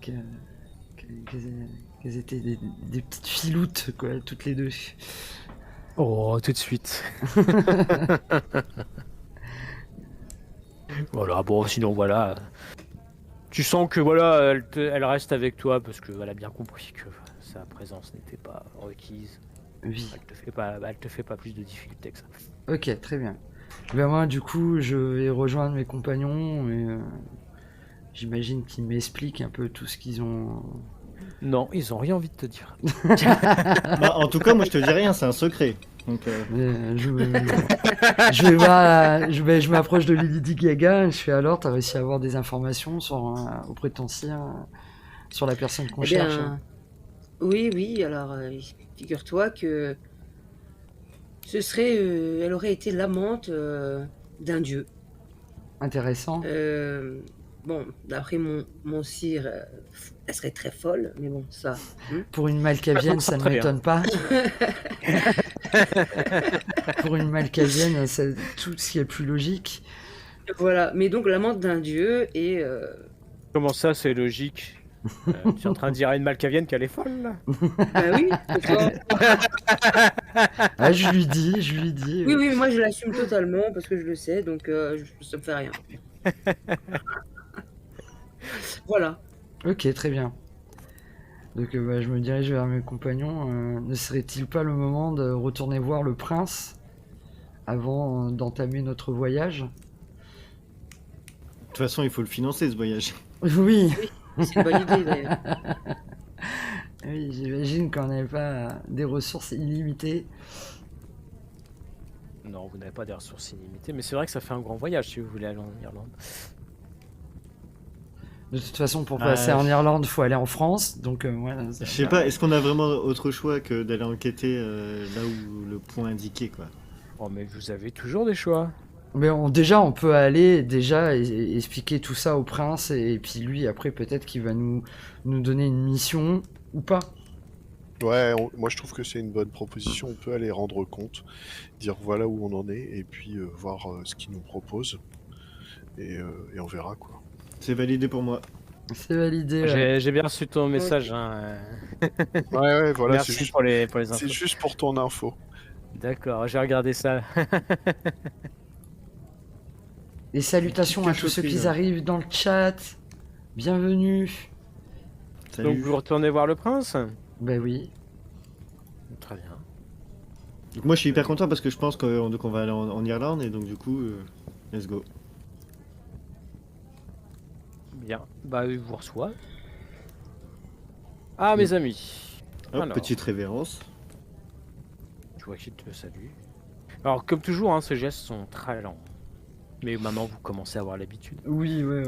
que- qu'elles étaient des petites filoutes, quoi, toutes les deux. Oh, tout de suite. Voilà, bon, sinon, voilà. Tu sens que, voilà, elle reste avec toi parce qu'elle a bien compris que sa présence n'était pas requise. Oui, Elle te fait pas plus de difficultés que ça. ok, très bien. Ben moi, du coup, je vais rejoindre mes compagnons et j'imagine qu'ils m'expliquent un peu tout ce qu'ils ont. Non, ils ont rien envie de te dire. Bah, en tout cas, moi je te dis rien, c'est un secret. Donc, Je vais voir, je m'approche de Lady Gaga, je fais alors, t'as réussi à avoir des informations auprès de ton sire, sur la personne qu'on Eh cherche. bien, oui, alors figure-toi que elle aurait été l'amante d'un dieu. Intéressant. Bon, d'après mon sire, elle serait très folle, mais bon, ça. Pour une malcavienne, ça ne Très bien. m'étonne pas. Pour une malcavienne, c'est tout ce qui est plus logique. Voilà, mais donc l'amante d'un dieu et Comment ça, c'est logique? Tu es en train de dire à une malcavienne qu'elle est folle, là? bah oui, pourquoi Ah, je lui dis. oui, moi je l'assume totalement parce que je le sais, donc ça me fait rien. Voilà. Ok, très bien. Donc bah, je me dirige vers mes compagnons. Ne serait-il pas le moment de retourner voir le prince avant d'entamer notre voyage? de toute façon, il faut le financer ce voyage. Oui, C'est une bonne idée d'ailleurs. oui, j'imagine qu'on n'avait pas des ressources illimitées. Non, vous n'avez pas des ressources illimitées, mais c'est vrai que ça fait un grand voyage si vous voulez aller en Irlande. De toute façon, pour passer en Irlande, faut aller en France. Donc voilà. Je sais pas, est-ce qu'on a vraiment autre choix que d'aller enquêter là où le point indiqué, quoi? Oh, mais vous avez toujours des choix. Mais déjà, on peut aller déjà expliquer tout ça au prince et puis lui, après, peut-être qu'il va nous donner une mission ou pas. Ouais, moi je trouve que c'est une bonne proposition. On peut aller rendre compte, dire voilà où on en est, et puis voir ce qu'il nous propose. Et on verra quoi. C'est validé pour moi. C'est validé. Ouais. J'ai bien reçu ton message. Hein. Ouais, voilà, c'est Merci juste, pour les infos. c'est juste pour ton info. D'accord, j'ai regardé ça. Et salutations à tous ceux qui arrivent dans le chat. Bienvenue. Salut. Donc vous retournez voir le prince? Ben oui. Très bien. Donc moi je suis hyper content parce que je pense qu'on va aller en Irlande et donc du coup, let's go. Bien. Bah, il vous reçoit. Ah, mes amis. Hop, Alors. petite révérence. Tu vois qu'il te salue. Alors, comme toujours, hein, ces gestes sont très lents. Mais maintenant, vous commencez à avoir l'habitude. Oui, ouais.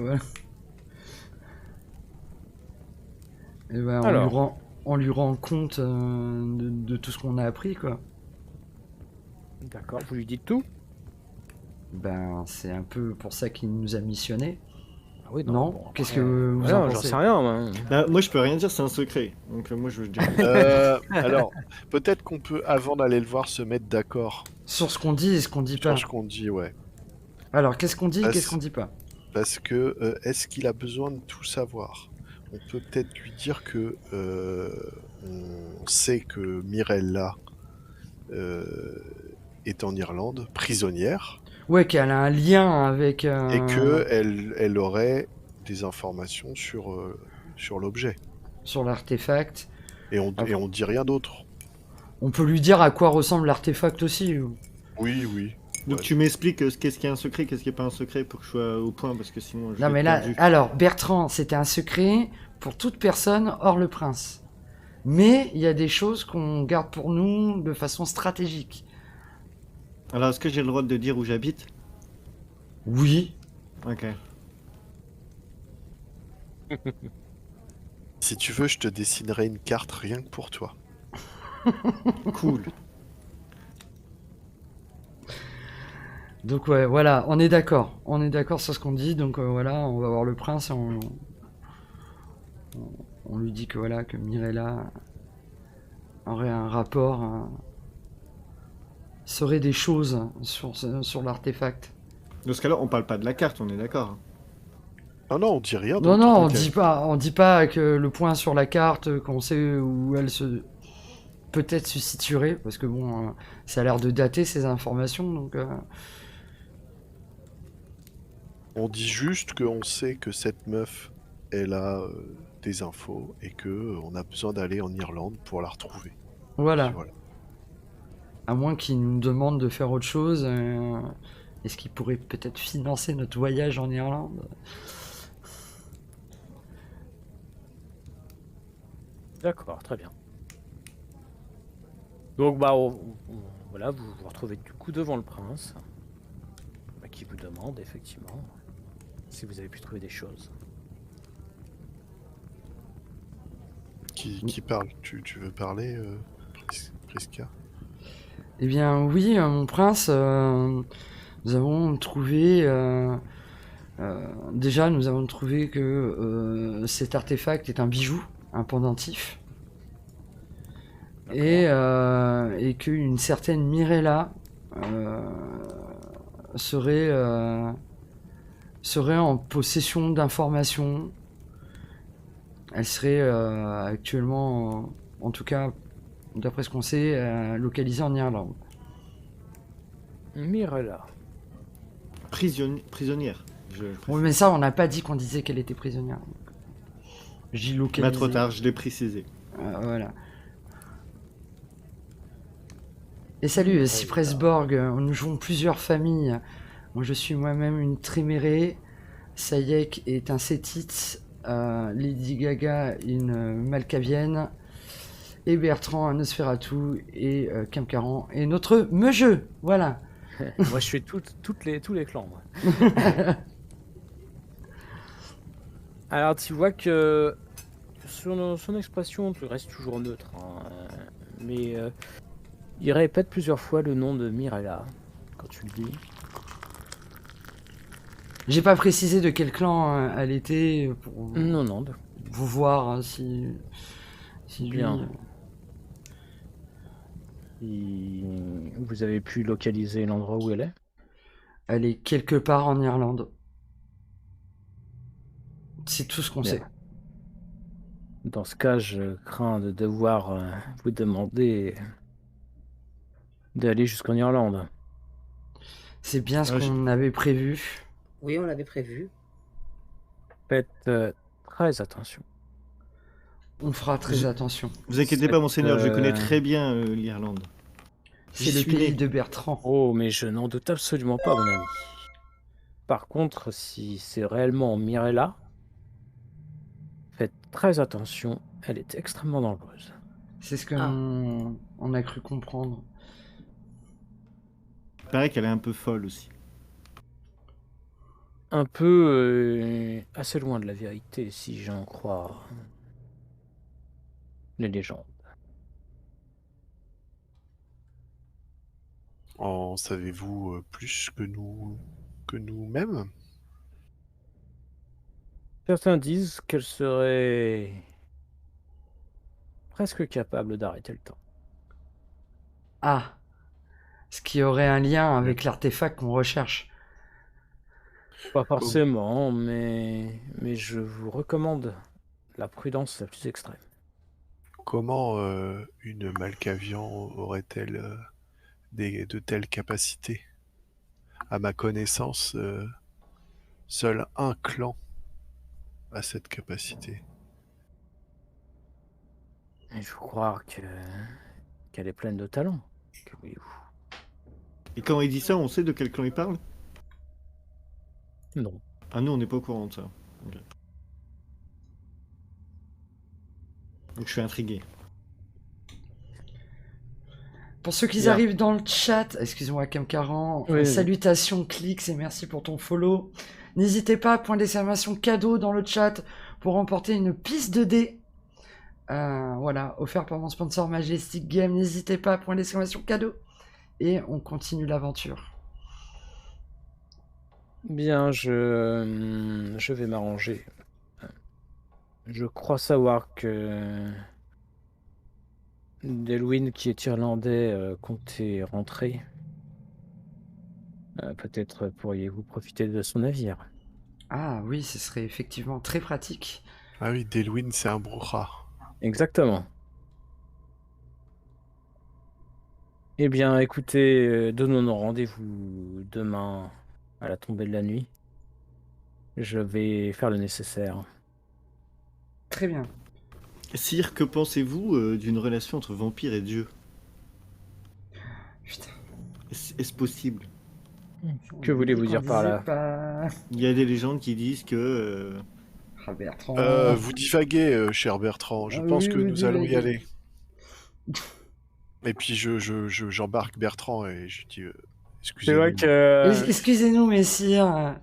Et ben, Alors. on lui rend compte de tout ce qu'on a appris, quoi. D'accord, vous lui dites tout? Ben, c'est un peu pour ça qu'il nous a missionnés. Ah oui, Non, bon, qu'est-ce après, que vous en j'en pensez? sais rien, moi. Bah, moi je peux rien dire, c'est un secret. Donc moi je veux dire. Alors, peut-être qu'on peut, avant d'aller le voir, se mettre d'accord Sur ce qu'on dit et ce qu'on dit pas. sur ce qu'on dit, ouais. Alors, qu'est-ce qu'on dit et Parce- qu'est-ce qu'on dit pas? Parce que est-ce qu'il a besoin de tout savoir? On peut peut-être lui dire que on sait que Mirella est en Irlande, prisonnière, Ouais, qu'elle a un lien avec... et que elle aurait des informations sur l'objet. Sur l'artefact. Et on dit rien d'autre. On peut lui dire à quoi ressemble l'artefact aussi. Oui. Donc Ouais. tu m'expliques qu'est-ce qui est un secret, qu'est-ce qui est pas un secret pour que je sois au point parce que sinon je Non vais mais être là, perdu. alors Bertrand, c'était un secret pour toute personne hors le prince. Mais il y a des choses qu'on garde pour nous de façon stratégique. Alors est-ce que j'ai le droit de dire où j'habite? Oui. Ok. Si tu veux, je te dessinerai une carte rien que pour toi. Cool. Donc ouais, voilà, on est d'accord. On est d'accord sur ce qu'on dit. Donc voilà, on va voir le prince et on lui dit que voilà, que Mirella aurait un rapport, saurait des choses sur l'artefact. Dans ce cas-là, on parle pas de la carte, on est d'accord. Ah non, on dit rien Non, d'autre. non, Ok. on dit pas que le point sur la carte, qu'on sait où elle se peut-être se situerait, parce que bon, ça a l'air de dater ces informations, donc On dit juste qu'on sait que cette meuf, elle a des infos et que on a besoin d'aller en Irlande pour la retrouver. Puis voilà. voilà. À moins qu'il nous demande de faire autre chose, est-ce qu'il pourrait peut-être financer notre voyage en Irlande? D'accord, très bien. Donc, voilà, vous vous retrouvez du coup devant le prince, qui vous demande effectivement si vous avez pu trouver des choses. Qui parle? Tu veux parler, Priska? Eh bien, oui, mon prince, nous avons trouvé. Déjà, nous avons trouvé que cet artefact est un bijou, un pendentif. Et qu'une certaine Mirella serait en possession d'informations. Elle serait actuellement, en tout cas, d'après ce qu'on sait, localisée en Irlande. Mirella. Prisonnière. Oui, mais ça, on n'a pas dit qu'on disait qu'elle était prisonnière. J'y Mais localisé. trop tard, je l'ai précisé. Voilà. Et salut, Cypressborg, nous jouons plusieurs familles. Moi, je suis moi-même une Trimérée. Sayek est un Sétite. Lady Gaga, une Malkavienne. Et Bertrand, un Nosferatu. Et Kamkaran est notre Meugeux. Voilà. Moi, je fais tous les clans, moi. Alors, tu vois que son expression reste toujours neutre, hein, mais il répète plusieurs fois le nom de Mirella quand tu le dis. J'ai pas précisé de quel clan elle était pour Non, vous voir hein, si lui. Bien. Vous avez pu localiser l'endroit où elle est? Elle est quelque part en Irlande. C'est tout ce qu'on Bien. sait. Dans ce cas, je crains de devoir vous demander d'aller jusqu'en Irlande. C'est bien ce qu'on avait prévu. Oui, on l'avait prévu. Faites très attention. On fera très attention. Vous inquiétez pas, monseigneur, je connais très bien l'Irlande. C'est le pays de Bertrand. Oh, mais je n'en doute absolument pas, mon ami. Par contre, si c'est réellement Mirella, faites très attention, elle est extrêmement dangereuse. C'est ce que on a cru comprendre. Il paraît qu'elle est un peu folle aussi. Un peu assez loin de la vérité, si j'en crois les légendes. En savez-vous plus que nous-mêmes? Certains disent qu'elle serait presque capable d'arrêter le temps. Ah, ce qui aurait un lien avec l'artefact qu'on recherche. Pas forcément, mais je vous recommande la prudence la plus extrême. Comment une Malkavian aurait-elle de telles capacités? À ma connaissance, seul un clan a cette capacité. Il faut croire qu'elle est pleine de talent. Que voulez-vous? Et quand il dit ça, on sait de quel clan il parle? Non. Ah, nous, on n'est pas au courant de ça. Okay. Donc je suis intrigué. Pour ceux qui Bien. arrivent dans le chat, excusez-moi Kamkaran, Oui, salutations Clix et merci pour ton follow. N'hésitez pas, point d'exclamation cadeau dans le chat pour remporter une piste de dés. Voilà, offert par mon sponsor Majestic Game. N'hésitez pas, point d'exclamation cadeau. Et on continue l'aventure. Bien, je vais m'arranger. Je crois savoir que Delwyn, qui est irlandais, comptait rentrer. Peut-être pourriez-vous profiter de son navire. Ah oui, ce serait effectivement très pratique. Ah oui, Delwyn, c'est un brouhaha. Exactement. Eh bien, écoutez, donnons-nous rendez-vous demain à la tombée de la nuit. Je vais faire le nécessaire. Très bien. Sire, que pensez-vous d'une relation entre vampire et dieu? Putain. Est-ce possible? Que voulez-vous dire par là? Pas... Il y a des légendes qui disent que... Ah, Bertrand. Vous divaguez, cher Bertrand. Je pense Oui, que vous nous allons y divaguez. aller. Et puis j'embarque Bertrand et je dis C'est vrai excusez-nous. que Excusez-nous, messire.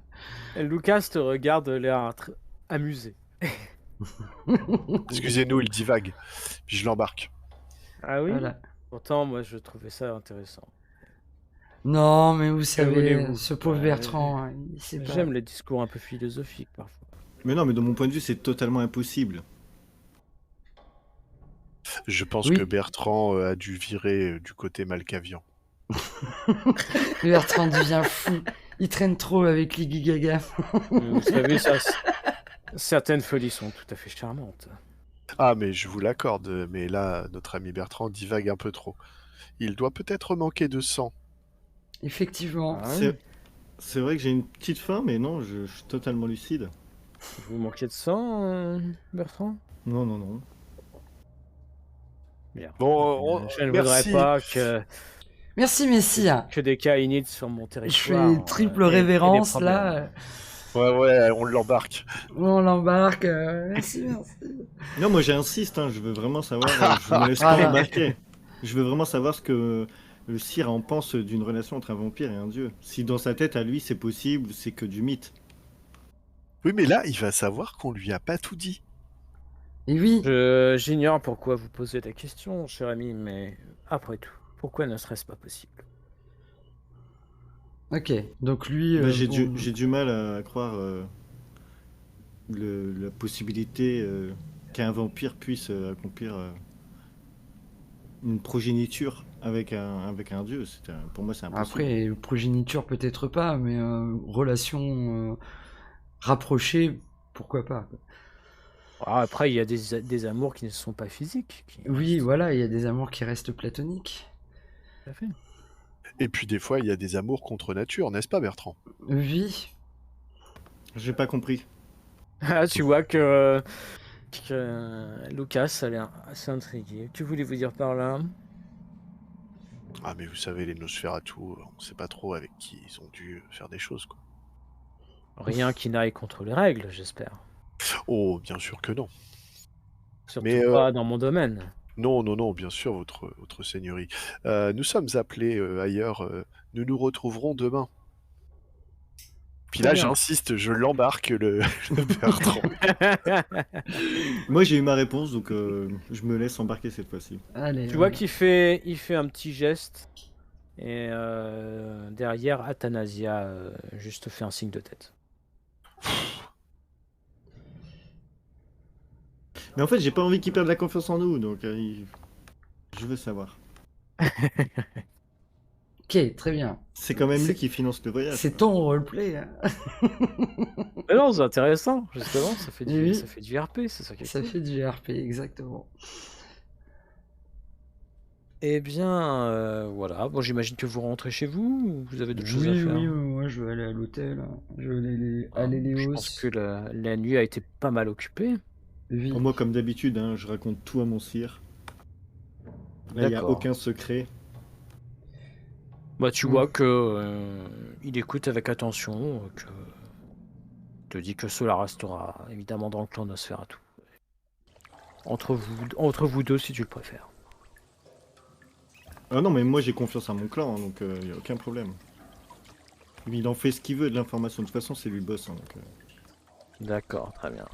Lucas te regarde l'air amusé. Excusez-nous, il divague. Puis je l'embarque. Ah oui? Voilà. Pourtant, moi, je trouvais ça intéressant. Non, mais vous savez, voulez-vous? ce pauvre Ouais, Bertrand, il sait pas. J'aime les discours un peu philosophiques parfois. Mais non, mais de mon point de vue, c'est totalement impossible. Je pense Oui. que Bertrand a dû virer du côté Malkavian. Bertrand devient fou. Il traîne trop avec Lady Gaga. Vous savez, certaines folies sont tout à fait charmantes. Ah, mais je vous l'accorde, mais là, notre ami Bertrand divague un peu trop. Il doit peut-être manquer de sang. Effectivement. Ah oui? C'est vrai que j'ai une petite faim, mais non, je suis totalement lucide. Vous manquez de sang, Bertrand? Non, non, non. Bien. Bon, Je ne merci. voudrais pas que Merci, messire. des Kainites sur mon Je territoire. fais triple aient des révérence problèmes. là. Ouais, on l'embarque. On l'embarque. Merci, merci. Non, moi j'insiste, hein, je veux vraiment savoir, je me laisse pas Voilà. embarquer. Je veux vraiment savoir ce que le sire en pense d'une relation entre un vampire et un dieu. Si dans sa tête, à lui, c'est possible, c'est que du mythe. Oui, mais là, il va savoir qu'on lui a pas tout dit. Et oui. J'ignore pourquoi vous posez la question, cher ami, mais après tout, pourquoi ne serait-ce pas possible? Ok, donc lui. Bah, j'ai bon, du mal à croire la possibilité qu'un vampire puisse accomplir une progéniture avec un dieu. Pour moi, c'est impossible. Après, progéniture peut-être pas, mais relation rapprochée, pourquoi pas. Quoi. Ah, après, il y a des amours qui ne sont pas physiques. Oui, voilà, il y a des amours qui restent platoniques. Tout à fait. Et puis des fois, il y a des amours contre nature, n'est-ce pas, Bertrand? Oui. J'ai pas compris. Ah, tu vois que Lucas a l'air assez intrigué. Que voulez-vous dire par là? Ah, mais vous savez, les Nosferatu, on sait pas trop avec qui ils ont dû faire des choses, quoi. Rien qui n'aille contre les règles, j'espère. Oh, bien sûr que non. Surtout Mais, pas dans mon domaine. Non, bien sûr, votre seigneurie. Nous sommes appelés ailleurs. Nous nous retrouverons demain. Puis Très là, bien. j'insiste, je l'embarque, le Bertrand. Moi, j'ai eu ma réponse, donc je me laisse embarquer cette fois-ci. Allez. Tu vois qu'il fait un petit geste et derrière Athanasia juste fait un signe de tête. Mais en fait, j'ai pas envie qu'il perde la confiance en nous, donc je veux savoir. Ok, très bien. C'est quand même C'est- lui qui finance le voyage. C'est ton roleplay. Hein. Mais non, c'est intéressant, justement, ça fait Oui. du RP, c'est ça qui est Ça cool. fait du RP, exactement. Eh bien, voilà. Bon, j'imagine que vous rentrez chez vous ou vous avez d'autres choses à Oui, faire? oui, moi je vais aller à l'hôtel. Hein. Je vais aller à Je l'Héléos. pense que la nuit a été pas mal occupée. Oui. Moi, comme d'habitude, hein, je raconte tout à mon sire. Là, il n'y a D'accord. aucun secret. Bah, tu vois que il écoute avec attention, que il te dit que cela restera évidemment dans le clan Nosferatu. Entre vous deux, si tu le préfères. Ah non, mais moi, j'ai confiance à mon clan, hein, donc il n'y a aucun problème. Il en fait ce qu'il veut de l'information. De toute façon, c'est lui le boss. Hein, donc, D'accord, très bien.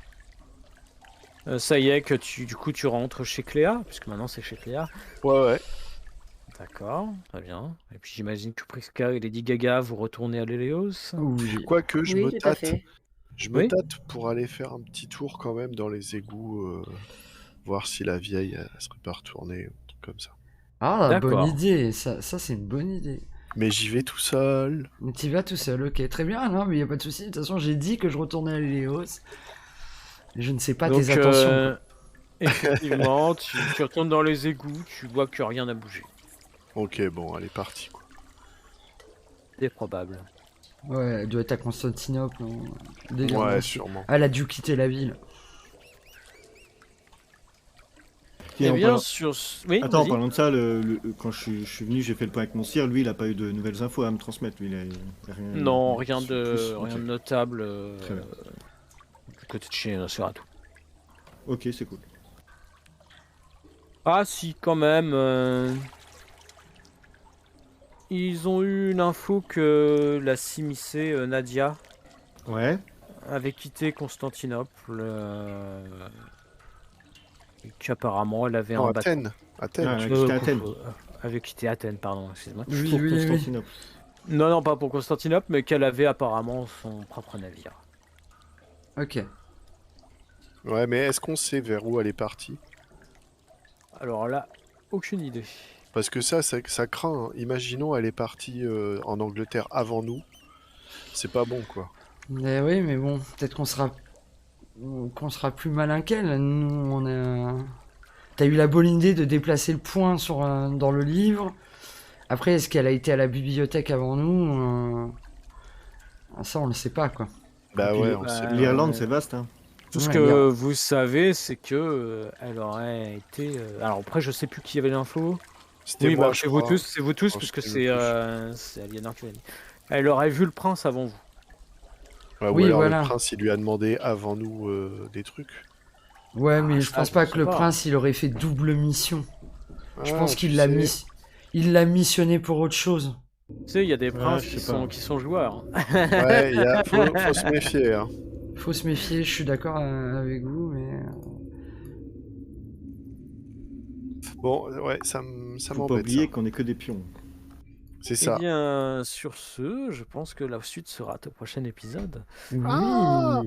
Ça y est que du coup tu rentres chez Cléa, puisque maintenant c'est chez Cléa. Ouais. D'accord, très bien. Et puis j'imagine que Priska et Lady Gaga, vous retournez à l'Héléos. Oui. Quoique, je Oui, me tout à tâte. fait. Je me Oui. tâte pour aller faire un petit tour quand même dans les égouts, voir si la vieille elle serait pas retournée. comme ça. Ah, bonne D'accord. idée. Ça c'est une bonne idée. Mais j'y vais tout seul. Mais tu vas tout seul, ok. Très bien, non, mais il n'y a pas de souci. De toute façon, j'ai dit que je retournais à l'Hélios. Je ne sais pas Donc, tes intentions, quoi. effectivement, tu retournes dans les égouts, tu vois que rien n'a bougé. Ok, bon, allez, parti, quoi. C'est probable. Ouais, elle doit être à Constantinople. Hein. Délire Ouais, là-dessus. sûrement. Elle a dû quitter la ville. Et Eh en bien, parlant- sur... Oui, Attends, en vas-y. parlant de ça, quand je suis venu, j'ai fait le point avec mon sire. Lui, il a pas eu de nouvelles infos à me transmettre. Lui, il a rien. Non, rien plus, de ok. notable Très bien. du côté de chez Nosferatu. Ok, c'est cool. Ah si, quand même. Ils ont eu l'info que la Cimicée Nadia Ouais. avait quitté Constantinople. Et qu'apparemment elle avait Non, un bateau. Athènes. Athènes. Ah, tu- elle a quitté Athènes. Avait quitté Athènes, pardon, excuse-moi. Oui, Pour oui, oui. Constantinople. Non, non, pas pour Constantinople, mais qu'elle avait apparemment son propre navire. Ok. Ouais, mais est-ce qu'on sait vers où elle est partie? Alors là, aucune idée. Parce que ça craint. Hein. Imaginons, elle est partie en Angleterre avant nous. C'est pas bon, quoi. Mais oui, mais bon, peut-être qu'on sera plus malin qu'elle. Nous, on a. T'as eu la bonne idée de déplacer le point dans le livre. Après, est-ce qu'elle a été à la bibliothèque avant nous? Ça, on le sait pas, quoi. Bah Et puis, ouais, on sait. L'Irlande, c'est vaste. Hein. Tout ce Ouais, que vous savez, c'est que elle aurait été. Alors après, je sais plus qui avait l'info. C'était Oui, moi, bah, je c'est vous crois. tous, c'est vous tous, Je puisque sais c'est Aliénor qui l'a dit. Elle aurait vu le prince avant vous. Ouais, Oui, ou alors voilà. le prince, il lui a demandé avant nous des trucs. Ouais, mais je Ah, pense je pas sais que le pas. prince, il aurait fait double mission. Je pense tu qu'il l'a sais. il l'a missionné pour autre chose. Tu sais, il y a des Ouais, princes je qui sais pas. sont joueurs. Ouais, faut se méfier. Hein. Faut se méfier, je suis d'accord avec vous, mais. Bon, ouais, ça Faut pas m'embête. oublier Ça. qu'on est que des pions. C'est Eh ça. bien, sur ce, je pense que la suite sera au prochain épisode. Oui. Ah